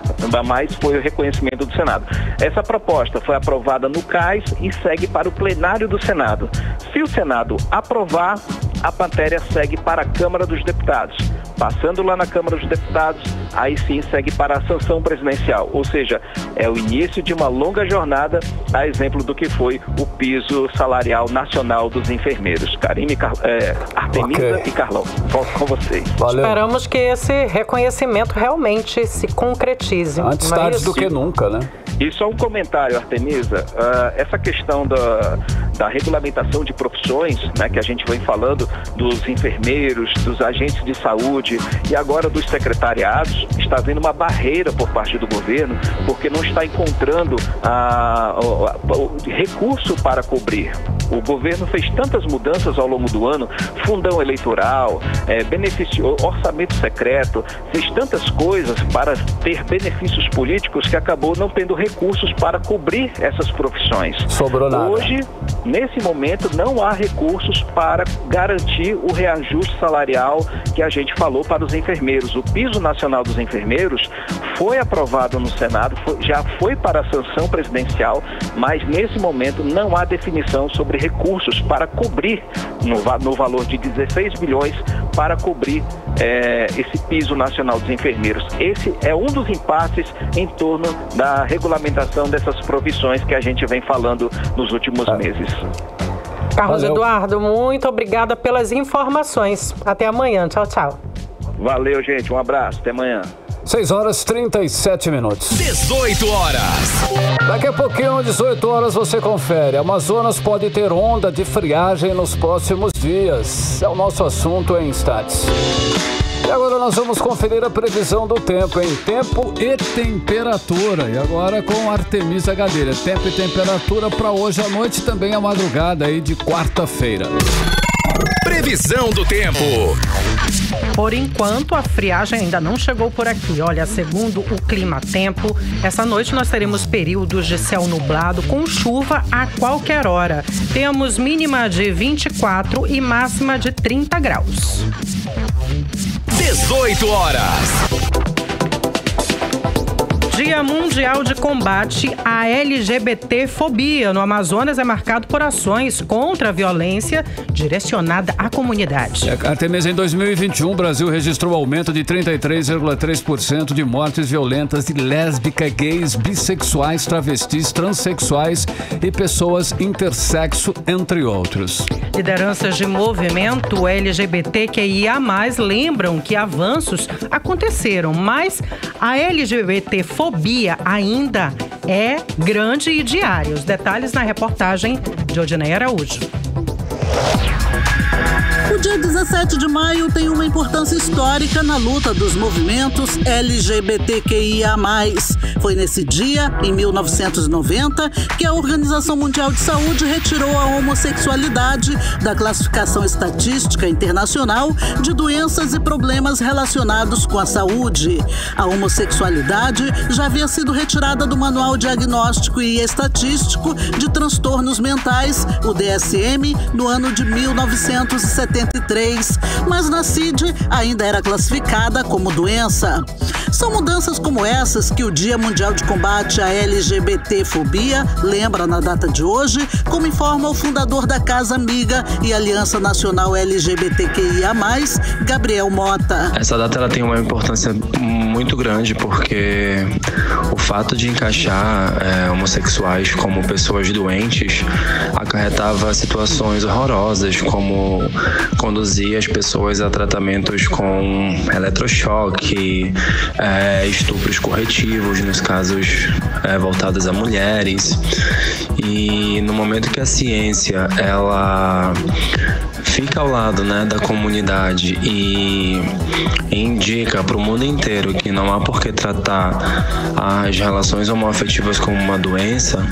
Mas foi o reconhecimento do Senado. Essa proposta foi aprovada no CAIS e segue para o plenário do Senado. Se o Senado aprovar, a matéria segue para a Câmara dos Deputados. Passando lá na Câmara dos Deputados, aí sim segue para a sanção presidencial. Ou seja, é o início de uma longa jornada, a exemplo do que foi o piso salarial nacional dos enfermeiros. Karime, Artemisa e Carlão, volto com vocês. Valeu. Esperamos que esse reconhecimento realmente se concretize. Antes tarde do que nunca, né? E só um comentário, Artemisa. Essa questão da regulamentação de profissões, né, que a gente vem falando dos enfermeiros, dos agentes de saúde e agora dos secretariados, está havendo uma barreira por parte do governo, porque não está encontrando o recurso para cobrir. O governo fez tantas mudanças ao longo do ano, fundão eleitoral, orçamento secreto, fez tantas coisas para ter benefícios políticos que acabou não tendo recursos para cobrir essas profissões. Sobrou nada. Hoje, nesse momento, não há recursos para garantir o reajuste salarial que a gente falou para os enfermeiros. O piso nacional dos enfermeiros foi aprovado no Senado, já foi para a sanção presidencial, mas nesse momento não há definição sobre recursos para cobrir no valor de 16 bilhões para cobrir esse piso nacional dos enfermeiros. Esse é um dos impasses em torno da regulamentação dessas profissões que a gente vem falando nos últimos meses. Carlos Eduardo, muito obrigada pelas informações. Até amanhã. Tchau, tchau. Valeu, gente. Um abraço. Até amanhã. 6h37. 18 horas. Daqui a pouquinho, 18 horas, você confere. Amazonas pode ter onda de friagem nos próximos dias. É o nosso assunto em instantes. E agora nós vamos conferir a previsão do tempo, em tempo e temperatura. E agora com Artemisa Gadelha. Tempo e temperatura para hoje à noite e também a madrugada aí de quarta-feira. Previsão do tempo. Por enquanto, a friagem ainda não chegou por aqui. Olha, segundo o Clima Tempo, essa noite nós teremos períodos de céu nublado com chuva a qualquer hora. Temos mínima de 24 e máxima de 30 graus. 18 horas. Dia Mundial de Combate à LGBTfobia no Amazonas é marcado por ações contra a violência direcionada à comunidade. Até mesmo em 2021, o Brasil registrou aumento de 33,3% de mortes violentas de lésbicas, gays, bissexuais, travestis, transexuais e pessoas intersexo, entre outros. Lideranças de movimento LGBTQIA+, lembram que avanços aconteceram, mas a LGBTfobia ainda é grande e diária. Os detalhes na reportagem de Odinei Araújo. O dia 17 de maio tem uma importância histórica na luta dos movimentos LGBTQIA+. Foi nesse dia, em 1990, que a Organização Mundial de Saúde retirou a homossexualidade da classificação estatística internacional de doenças e problemas relacionados com a saúde. A homossexualidade já havia sido retirada do Manual Diagnóstico e Estatístico de Transtornos Mentais, o DSM, no ano de 1970. 1983, mas na CID ainda era classificada como doença. São mudanças como essas que o Dia Mundial de Combate à LGBTfobia lembra na data de hoje, como informa o fundador da Casa Amiga e Aliança Nacional LGBTQIA+, Gabriel Mota. Essa data ela tem uma importância muito grande porque o fato de encaixar homossexuais como pessoas doentes acarretava situações horrorosas, como conduzir as pessoas a tratamentos com eletrochoque, estupros corretivos nos casos voltados a mulheres. E no momento que a ciência ela fica ao lado, da comunidade e indica para o mundo inteiro que não há por que tratar as relações homoafetivas como uma doença,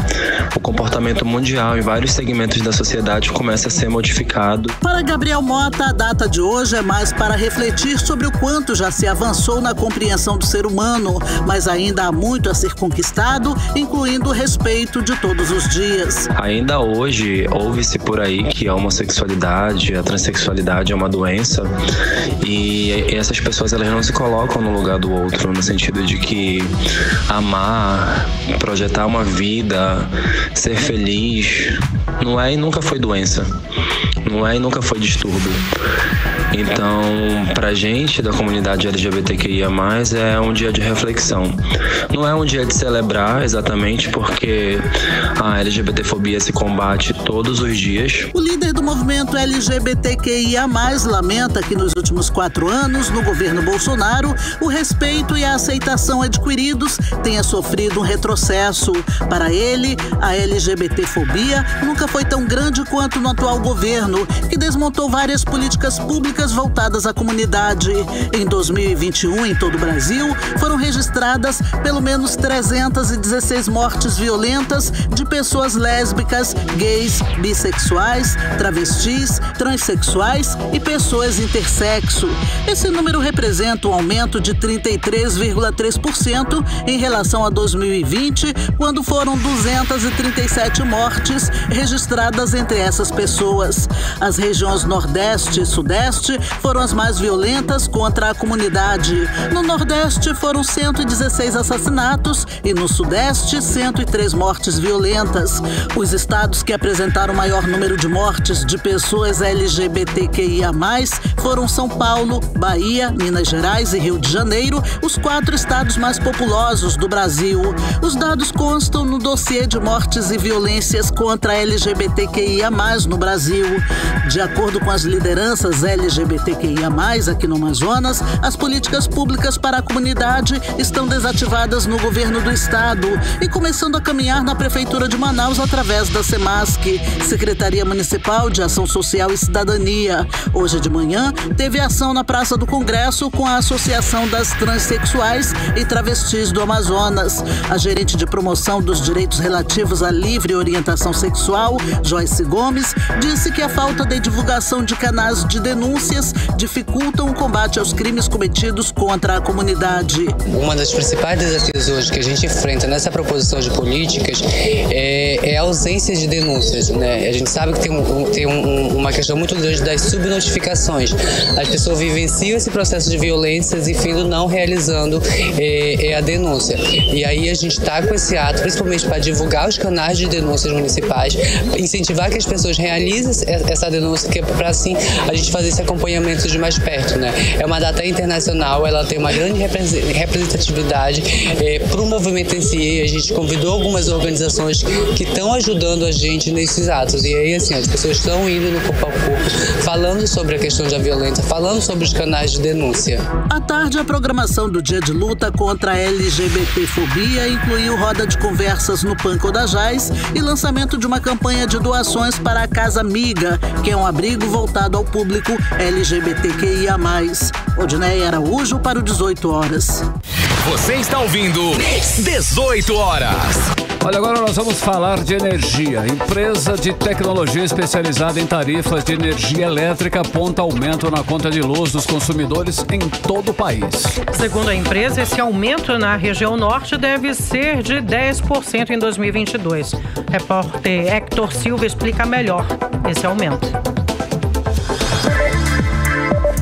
o comportamento mundial em vários segmentos da sociedade começa a ser modificado. Para Gabriel Mota, a data de hoje é mais para refletir sobre o quanto já se avançou na compreensão do ser humano, mas ainda há muito a ser conquistado, incluindo o respeito de todos os dias. Ainda hoje, ouve-se por aí que a homossexualidade, a transexualidade é uma doença e essas pessoas elas não se colocam no lugar do outro, no sentido de que amar, projetar uma vida, ser feliz, não é e nunca foi doença, não é e nunca foi distúrbio. Então, pra gente da comunidade LGBTQIA+, é um dia de reflexão. Não é um dia de celebrar exatamente porque a LGBTfobia se combate todos os dias. O líder do movimento LGBTQIA+, lamenta que nos últimos 4 anos, no governo Bolsonaro, o respeito e a aceitação adquiridos tenha sofrido um retrocesso. Para ele, a LGBTfobia nunca foi tão grande quanto no atual governo, que desmontou várias políticas públicas voltadas à comunidade. Em 2021, em todo o Brasil, foram registradas pelo menos 316 mortes violentas de pessoas lésbicas, gays, bissexuais, travestis, transexuais e pessoas intersexo. Esse número representa um aumento de 33,3% em relação a 2020, quando foram 237 mortes registradas entre essas pessoas. As regiões Nordeste e Sudeste foram as mais violentas contra a comunidade. No Nordeste foram 116 assassinatos e no Sudeste 103 mortes violentas. Os estados que apresentaram maior número de mortes de pessoas LGBTQIA+, foram São Paulo, Bahia, Minas Gerais e Rio de Janeiro, os 4 estados mais populosos do Brasil. Os dados constam no dossiê de mortes e violências contra LGBTQIA+, no Brasil. De acordo com as lideranças LGBTQIA+, aqui no Amazonas, as políticas públicas para a comunidade estão desativadas no governo do estado e começando a caminhar na Prefeitura de Manaus através da SEMASC, Secretaria Municipal de Ação Social e Cidadania. Hoje de manhã, teve ação na Praça do Congresso com a Associação das Transsexuais e Travestis do Amazonas. A gerente de promoção dos direitos relativos à livre orientação sexual, Joyce Gomes, disse que a falta de divulgação de canais de denúncias dificultam o combate aos crimes cometidos contra a comunidade. Uma das principais desafios hoje que a gente enfrenta nessa proposição de políticas é a ausência de denúncias, né? A gente sabe que tem uma questão muito grande das subnotificações. As pessoas vivenciam esse processo de violências e fim não realizando a denúncia. E aí a gente está com esse ato, principalmente para divulgar os canais de denúncias municipais, incentivar que as pessoas realizem essa denúncia, que é para assim a gente fazer esse acompanhamento de mais perto, né? É uma data internacional, ela tem uma grande representatividade para o movimento em si. A gente convidou algumas organizações que estão ajudando a gente nesses atos. E aí, assim, as pessoas estão indo no corpo a corpo, falando sobre a questão da violência, falando sobre os canais de denúncia. À tarde, a programação do Dia de Luta contra a LGBTfobia incluiu roda de conversas no Panco da Jaz e lançamento de uma campanha de doações para a Casa Amiga, que é um abrigo voltado ao público LGBTQIA+. Odinei Araújo para o 18 horas. Você está ouvindo 18 horas. Olha, agora nós vamos falar de energia. Empresa de tecnologia especializada em tarifas de energia elétrica aponta aumento na conta de luz dos consumidores em todo o país. Segundo a empresa, esse aumento na região norte deve ser de 10% em 2022. Repórter Hector Silva explica melhor esse aumento.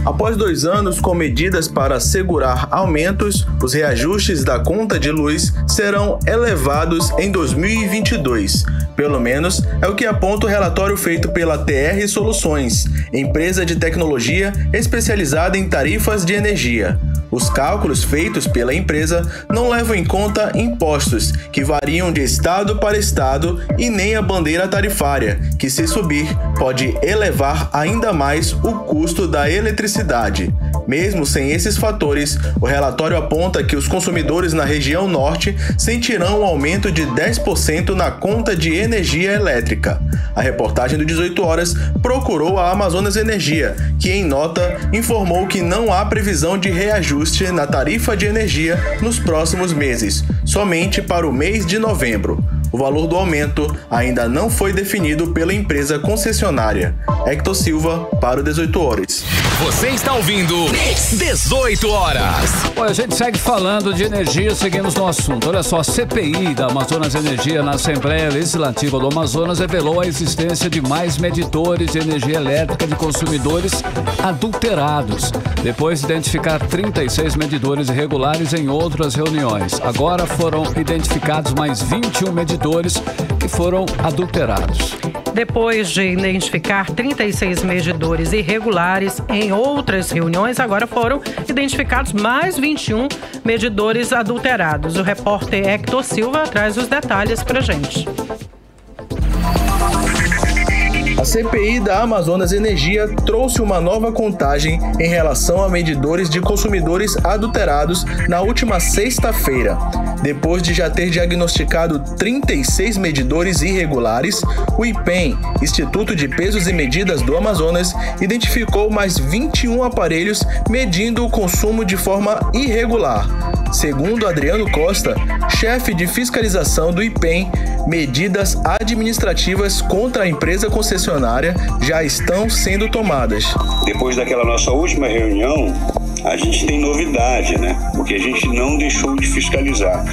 Após 2 anos com medidas para assegurar aumentos, os reajustes da conta de luz serão elevados em 2022. Pelo menos é o que aponta o relatório feito pela TR Soluções, empresa de tecnologia especializada em tarifas de energia. Os cálculos feitos pela empresa não levam em conta impostos, que variam de estado para estado, e nem a bandeira tarifária, que, se subir, pode elevar ainda mais o custo da eletricidade. Mesmo sem esses fatores, o relatório aponta que os consumidores na região norte sentirão um aumento de 10% na conta de energia elétrica. A reportagem do 18 Horas procurou a Amazonas Energia, que, em nota, informou que não há previsão de reajuste na tarifa de energia nos próximos meses, somente para o mês de novembro. O valor do aumento ainda não foi definido pela empresa concessionária. Hector Silva, para o 18 Horas. Você está ouvindo 18 Horas. Bom, a gente segue falando de energia, seguimos no assunto. Olha só, a CPI da Amazonas Energia na Assembleia Legislativa do Amazonas revelou a existência de mais medidores de energia elétrica de consumidores adulterados, depois de identificar 36 medidores irregulares em outras reuniões. Agora foram identificados mais 21 medidores que foram adulterados. Depois de identificar 36 medidores irregulares em outras reuniões, agora foram identificados mais 21 medidores adulterados. O repórter Hector Silva traz os detalhes pra gente. A CPI da Amazonas Energia trouxe uma nova contagem em relação a medidores de consumidores adulterados na última sexta-feira. Depois de já ter diagnosticado 36 medidores irregulares, o IPEM, Instituto de Pesos e Medidas do Amazonas, identificou mais 21 aparelhos medindo o consumo de forma irregular. Segundo Adriano Costa, chefe de fiscalização do IPEM, medidas administrativas contra a empresa concessionária já estão sendo tomadas. Depois daquela nossa última reunião, a gente tem novidade, né? Porque a gente não deixou de fiscalizar.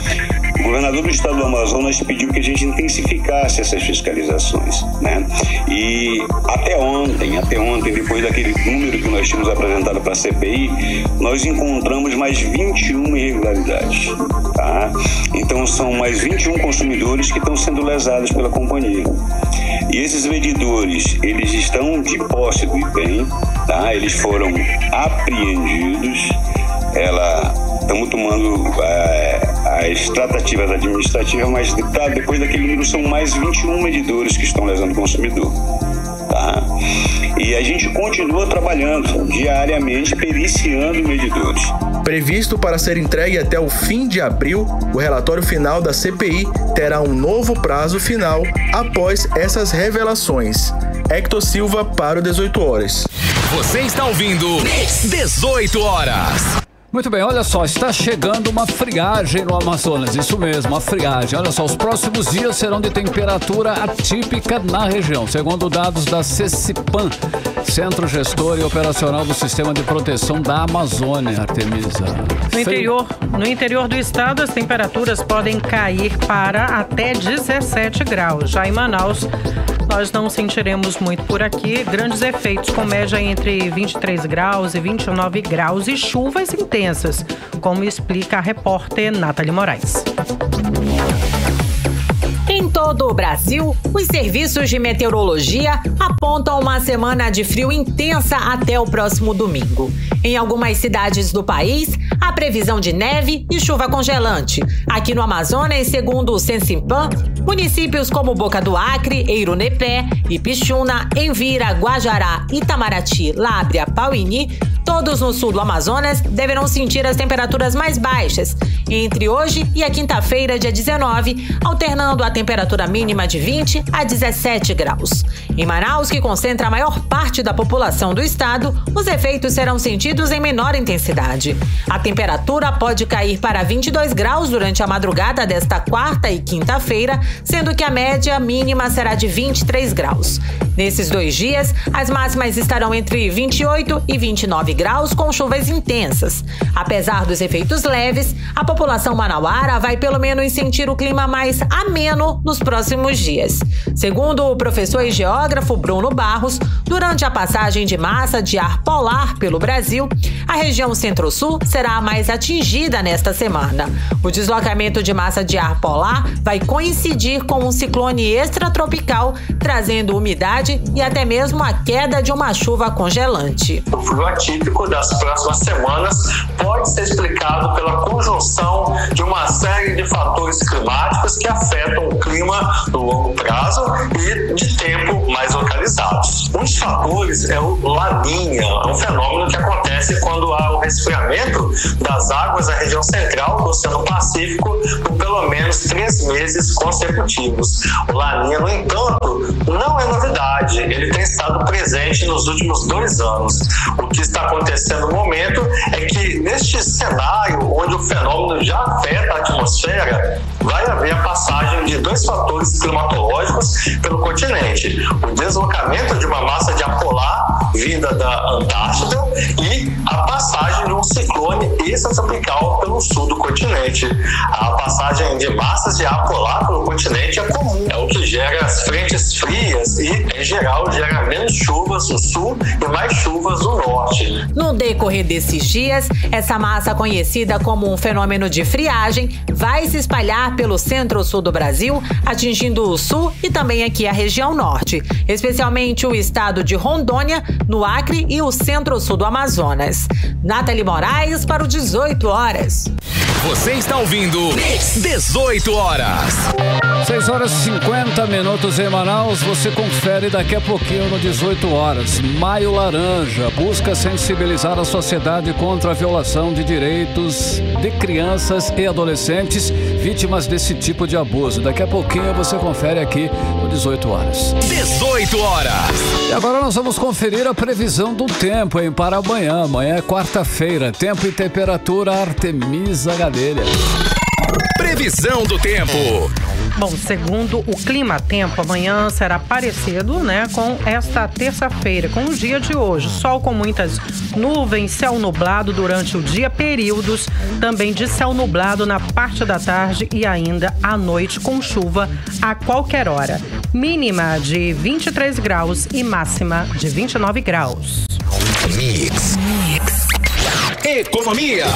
O governador do estado do Amazonas pediu que a gente intensificasse essas fiscalizações, né? E até ontem, depois daquele número que nós tínhamos apresentado para a CPI, nós encontramos mais 21 irregularidades, tá? Então são mais 21 consumidores que estão sendo lesados pela companhia. E esses medidores, eles estão de posse do IPEM, tá? Eles foram apreendidos, estamos tomando as tratativas administrativas, mas depois daquele número são mais 21 medidores que estão lesando o consumidor. Tá? E a gente continua trabalhando diariamente, periciando medidores. Previsto para ser entregue até o fim de abril, o relatório final da CPI terá um novo prazo final após essas revelações. Hector Silva para o 18 Horas. Você está ouvindo 18 Horas. Muito bem, olha só, está chegando uma friagem no Amazonas, isso mesmo, uma friagem. Olha só, os próximos dias serão de temperatura atípica na região, segundo dados da CECIPAM, Centro Gestor e Operacional do Sistema de Proteção da Amazônia, Artemisa. No interior do estado, as temperaturas podem cair para até 17 graus. Já em Manaus, nós não sentiremos muito por aqui. Grandes efeitos, com média entre 23 graus e 29 graus e chuvas intensas, como explica a repórter Nathalie Moraes. Em todo o Brasil, os serviços de meteorologia apontam uma semana de frio intensa até o próximo domingo. Em algumas cidades do país, há previsão de neve e chuva congelante. Aqui no Amazonas, segundo o Sensimpam, municípios como Boca do Acre, Eirunepé, Ipixuna, Envira, Guajará, Itamaraty, Lábrea, Pauini, todos no sul do Amazonas, deverão sentir as temperaturas mais baixas entre hoje e a quinta-feira, dia 19, alternando a temperatura mínima de 20 a 17 graus. Em Manaus, que concentra a maior parte da população do estado, os efeitos serão sentidos em menor intensidade. A temperatura pode cair para 22 graus durante a madrugada desta quarta e quinta-feira, sendo que a média mínima será de 23 graus. Nesses 2 dias, as máximas estarão entre 28 e 29 graus graus com chuvas intensas. Apesar dos efeitos leves, a população manauara vai pelo menos sentir o clima mais ameno nos próximos dias. Segundo o professor e geógrafo Bruno Barros, durante a passagem de massa de ar polar pelo Brasil, a região centro-sul será a mais atingida nesta semana. O deslocamento de massa de ar polar vai coincidir com um ciclone extratropical, trazendo umidade e até mesmo a queda de uma chuva congelante. O frio atípico das próximas semanas pode ser explicado pela conjunção de uma série de fatores climáticos que afetam o clima no longo prazo e de tempo mais localizados. Um dos fatores é o Laninha, um fenômeno que acontece quando há o resfriamento das águas da região central do Oceano Pacífico por pelo menos 3 meses consecutivos. O Laninha, no entanto, não é novidade. Ele tem estado presente nos últimos 2 anos. O que está acontecendo no momento é que neste cenário onde o fenômeno já afeta a atmosfera, vai haver a passagem de 2 fatores climatológicos pelo continente. O deslocamento de uma massa de ar polar vinda da Antártida e a passagem de um ciclone extratropical pelo sul do continente. A passagem de massas de ar polar pelo continente é comum, é o que gera as frentes frias e, em geral, gera menos chuvas no sul e mais chuvas no norte. No decorrer desses dias, essa massa conhecida como um fenômeno de friagem vai se espalhar pelo centro-sul do Brasil, atingindo o sul e também aqui a região norte, especialmente o estado de Rondônia, no Acre e o centro-sul do Amazonas. Nathalie Moraes para o 18 horas. Você está ouvindo 18 horas. 6 horas e 50 minutos em Manaus. Você confere daqui a pouquinho no 18 horas. Maio Laranja busca sensibilizar a sociedade contra a violação de direitos de crianças e adolescentes vítimas desse tipo de abuso. Daqui a pouquinho você confere aqui no 18 horas. 18 horas. E agora nós vamos conferir a previsão do tempo, hein, para amanhã. Amanhã é quarta-feira. Tempo e temperatura Artemisa Gadelha. Previsão do tempo. Bom, segundo o Climatempo, amanhã será parecido, com esta terça-feira, com o dia de hoje. Sol com muitas nuvens, céu nublado durante o dia, períodos também de céu nublado na parte da tarde e ainda à noite com chuva a qualquer hora. Mínima de 23 graus e máxima de 29 graus. Mix. Economia.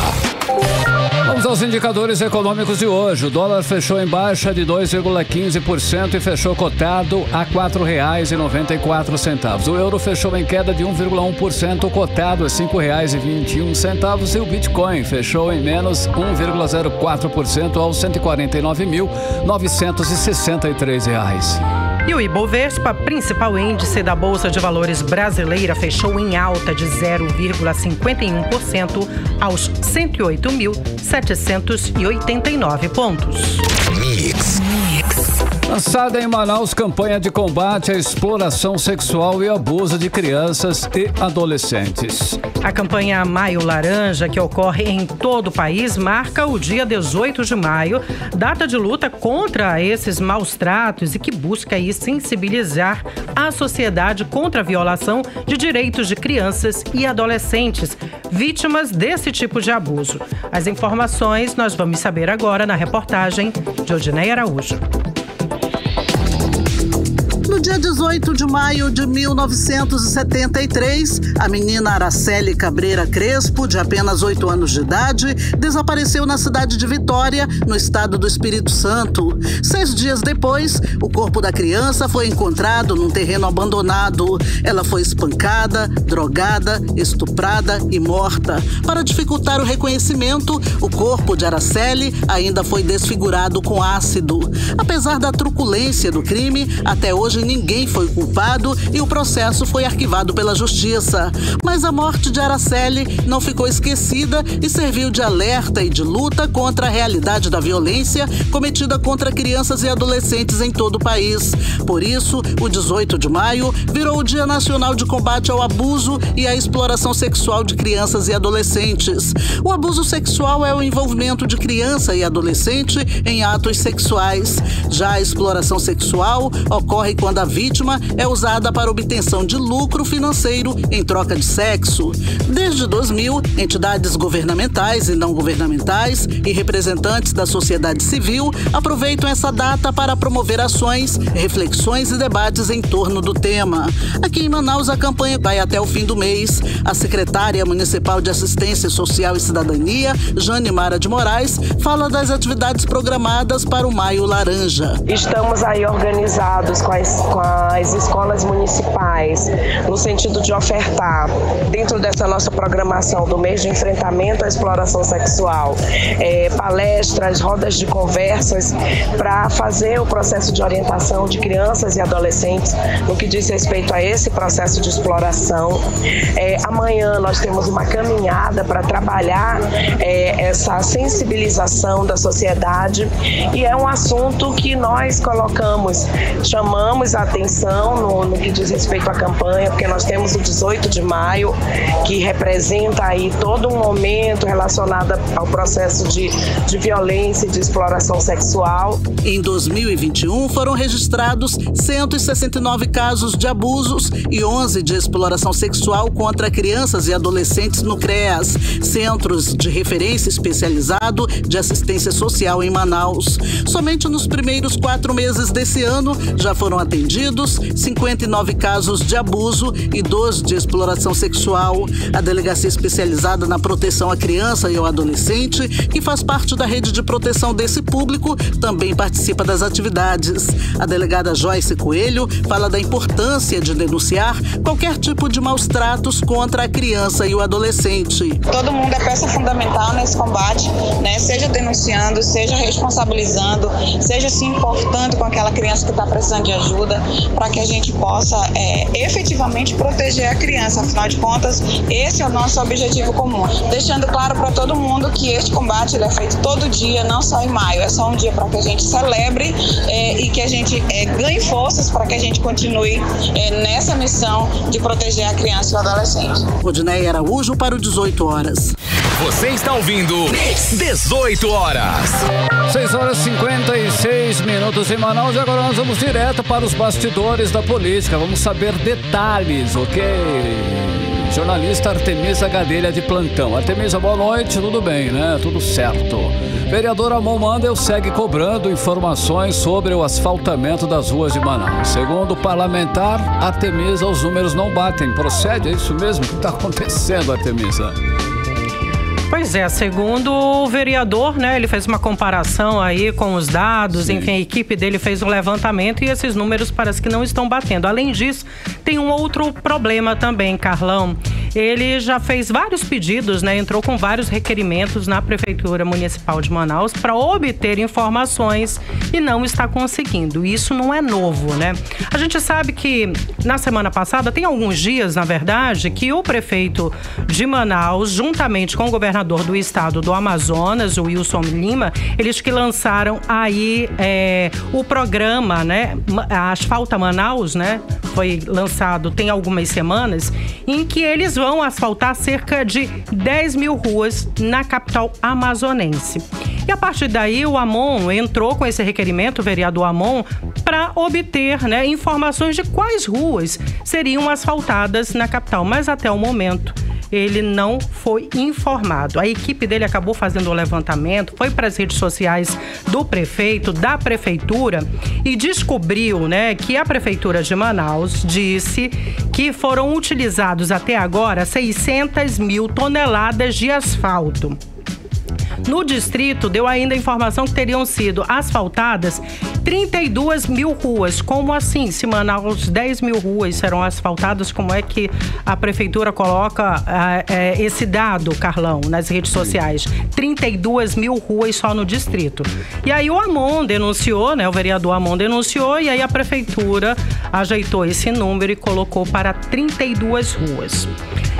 Vamos aos indicadores econômicos de hoje. O dólar fechou em baixa de 2,15% e fechou cotado a R$ 4,94. O euro fechou em queda de 1,1%, cotado a R$ 5,21. E o Bitcoin fechou em menos 1,04% aos R$ 149.963. E o Ibovespa, principal índice da Bolsa de Valores brasileira, fechou em alta de 0,51% aos 108.789 pontos. Mix. Lançada em Manaus, campanha de combate à exploração sexual e abuso de crianças e adolescentes. A campanha Maio Laranja, que ocorre em todo o país, marca o dia 18 de maio, data de luta contra esses maus tratos e que busca aí sensibilizar a sociedade contra a violação de direitos de crianças e adolescentes vítimas desse tipo de abuso. As informações nós vamos saber agora na reportagem de Odinei Araújo. No dia 18 de maio de 1973, a menina Araceli Cabreira Crespo, de apenas 8 anos de idade, desapareceu na cidade de Vitória, no estado do Espírito Santo. 6 dias depois, o corpo da criança foi encontrado num terreno abandonado. Ela foi espancada, drogada, estuprada e morta. Para dificultar o reconhecimento, o corpo de Araceli ainda foi desfigurado com ácido. Apesar da truculência do crime, até hoje ninguém foi culpado e o processo foi arquivado pela Justiça. Mas a morte de Araceli não ficou esquecida e serviu de alerta e de luta contra a realidade da violência cometida contra crianças e adolescentes em todo o país. Por isso, o 18 de maio virou o Dia Nacional de Combate ao Abuso e à Exploração Sexual de Crianças e Adolescentes. O abuso sexual é o envolvimento de criança e adolescente em atos sexuais. Já a exploração sexual ocorre quando a vítima é usada para obtenção de lucro financeiro em troca de sexo. Desde 2000, entidades governamentais e não governamentais e representantes da sociedade civil aproveitam essa data para promover ações, reflexões e debates em torno do tema. Aqui em Manaus, a campanha vai até o fim do mês. A secretária municipal de Assistência Social e Cidadania, Jane Mara de Moraes, fala das atividades programadas para o Maio Laranja. Estamos aí organizados com as escolas municipais, no sentido de ofertar, dentro dessa nossa programação do mês de enfrentamento à exploração sexual, palestras, rodas de conversas, para fazer o processo de orientação de crianças e adolescentes no que diz respeito a esse processo de exploração. Amanhã nós temos uma caminhada para trabalhar essa sensibilização da sociedade, e é um assunto que nós chamamos a atenção no que diz respeito à campanha, porque nós temos o 18 de maio, que representa aí todo um momento relacionado ao processo de violência e de exploração sexual. Em 2021, foram registrados 169 casos de abusos e 11 de exploração sexual contra crianças e adolescentes no CREAS, Centros de Referência Especializado de Assistência Social em Manaus. Somente nos primeiros 4 meses desse ano, já foram atendidos 59 casos de abuso e 12 de exploração sexual. A Delegacia Especializada na Proteção à Criança e ao Adolescente, que faz parte da rede de proteção desse público, também participa das atividades. A delegada Joyce Coelho fala da importância de denunciar qualquer tipo de maus tratos contra a criança e o adolescente. Todo mundo é peça fundamental nesse combate, né? Seja denunciando, seja responsabilizando, seja se importando com aquela criança que está precisando de ajuda, para que a gente possa efetivamente proteger a criança. Afinal de contas, esse é o nosso objetivo comum. Deixando claro para todo mundo que este combate ele é feito todo dia, não só em maio. É só um dia para que a gente celebre e que a gente ganhe forças para que a gente continue nessa missão de proteger a criança e o adolescente. Rodinei Araújo para o 18 horas. Você está ouvindo 18 horas. 6 horas e 56 minutos em Manaus, e agora nós vamos direto para os bastidores da política. Vamos saber detalhes, ok? Jornalista Artemisa Gadelha de plantão. Artemisa, boa noite, tudo bem, né? Tudo certo. Vereador Amon Mandel segue cobrando informações sobre o asfaltamento das ruas de Manaus. Segundo o parlamentar, Artemisa, os números não batem. Procede? É isso mesmo? O que está acontecendo, Artemisa? Pois é, segundo o vereador, né, ele fez uma comparação aí com os dados, sim. Enfim, a equipe dele fez um levantamento e esses números parece que não estão batendo. Além disso, tem um outro problema também, Carlão. Ele já fez vários pedidos, né, entrou com vários requerimentos na Prefeitura Municipal de Manaus para obter informações e não está conseguindo. Isso não é novo, né? A gente sabe que na semana passada, tem alguns dias, na verdade, que o prefeito de Manaus, juntamente com o governador do estado do Amazonas, o Wilson Lima, eles que lançaram aí o programa, né, Asfalta Manaus, né, foi lançado tem algumas semanas, em que eles vão asfaltar cerca de 10 mil ruas na capital amazonense. E a partir daí o Amon entrou com esse requerimento, o vereador Amon, para obter, né, informações de quais ruas seriam asfaltadas na capital, mas até o momento ele não foi informado. A equipe dele acabou fazendo um levantamento, foi para as redes sociais do prefeito, da prefeitura, e descobriu, né, que a prefeitura de Manaus disse que foram utilizados até agora 600 mil toneladas de asfalto. No distrito, deu ainda a informação que teriam sido asfaltadas 32 mil ruas. Como assim? Se Manaus 10 mil ruas serão asfaltadas, como é que a prefeitura coloca esse dado, Carlão, nas redes sociais? 32 mil ruas só no distrito. E aí o Amon denunciou, né? O vereador Amon denunciou, e aí a prefeitura ajeitou esse número e colocou para 32 ruas.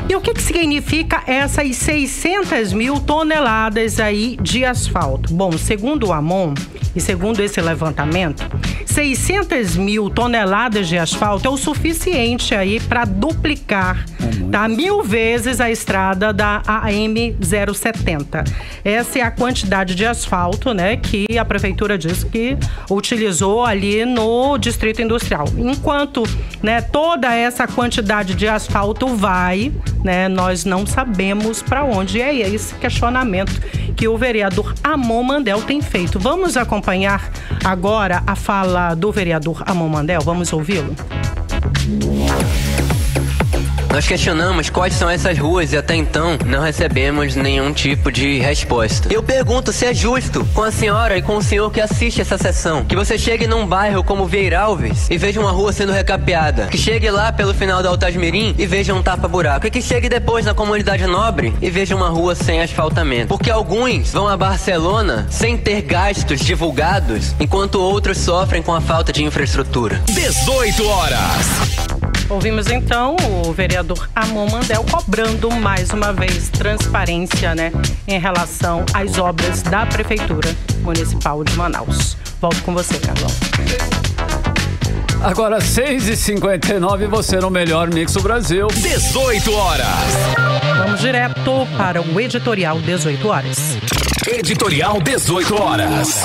E o que significa essas 600 mil toneladas aí de asfalto? Bom, segundo o Amon, E segundo esse levantamento, 600 mil toneladas de asfalto é o suficiente aí para duplicar, tá? 1000 vezes a estrada da AM 070. Essa é a quantidade de asfalto, né, que a prefeitura diz que utilizou ali no Distrito Industrial. Enquanto, né, toda essa quantidade de asfalto vai, né, nós não sabemos para onde. E é esse questionamento que o vereador Amon Mandel tem feito. Vamos acompanhar agora a fala do vereador Amon Mandel. Vamos ouvi-lo? Nós questionamos quais são essas ruas e até então não recebemos nenhum tipo de resposta. Eu pergunto se é justo com a senhora e com o senhor que assiste essa sessão, que você chegue num bairro como Vieiralves e veja uma rua sendo recapeada, que chegue lá pelo final da Altasmirim e veja um tapa-buraco, e que chegue depois na Comunidade Nobre e veja uma rua sem asfaltamento. Porque alguns vão a Barcelona sem ter gastos divulgados, enquanto outros sofrem com a falta de infraestrutura. 18 horas. Ouvimos então o vereador Amon Mandel cobrando mais uma vez transparência, né, em relação às obras da Prefeitura Municipal de Manaus. Volto com você, Carlão. Agora 6h59, você no melhor Mix do Brasil. 18 horas. Vamos direto para o editorial 18 horas. Editorial 18 horas.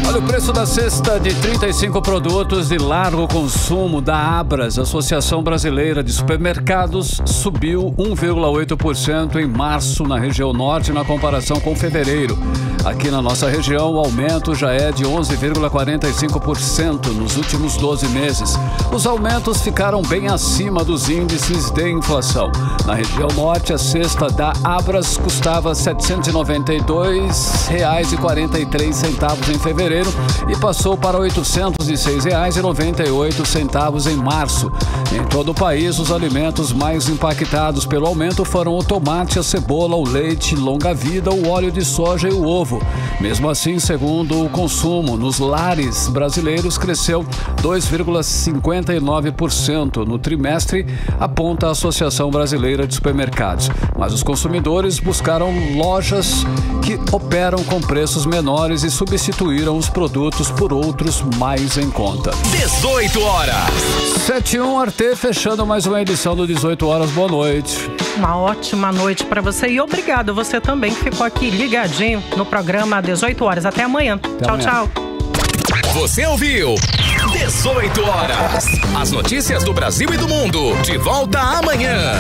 Olha, o preço da cesta de 35 produtos de largo consumo da Abras, Associação Brasileira de Supermercados, subiu 1,8% em março na região norte na comparação com fevereiro. Aqui na nossa região, o aumento já é de 11,45% nos últimos 12 meses. Os aumentos ficaram bem acima dos índices de inflação. Na região norte, a cesta da Abras custava R$ 792,43 em fevereiro e passou para R$ 806,98 em março. Em todo o país, os alimentos mais impactados pelo aumento foram o tomate, a cebola, o leite, longa-vida, o óleo de soja e o ovo. Mesmo assim, segundo o consumo nos lares brasileiros, cresceu 2,59% no trimestre, aponta a Associação Brasileira de Supermercados. Mas os consumidores buscaram lojas que operam com preços menores e substituíram os produtos por outros mais em conta. 18 horas. 7-1 Arte, fechando mais uma edição do 18 horas. Boa noite. Uma ótima noite para você e obrigado você também que ficou aqui ligadinho no programa 18 horas. Até amanhã. Tchau, tchau. Você ouviu 18 horas. As notícias do Brasil e do mundo. De volta amanhã.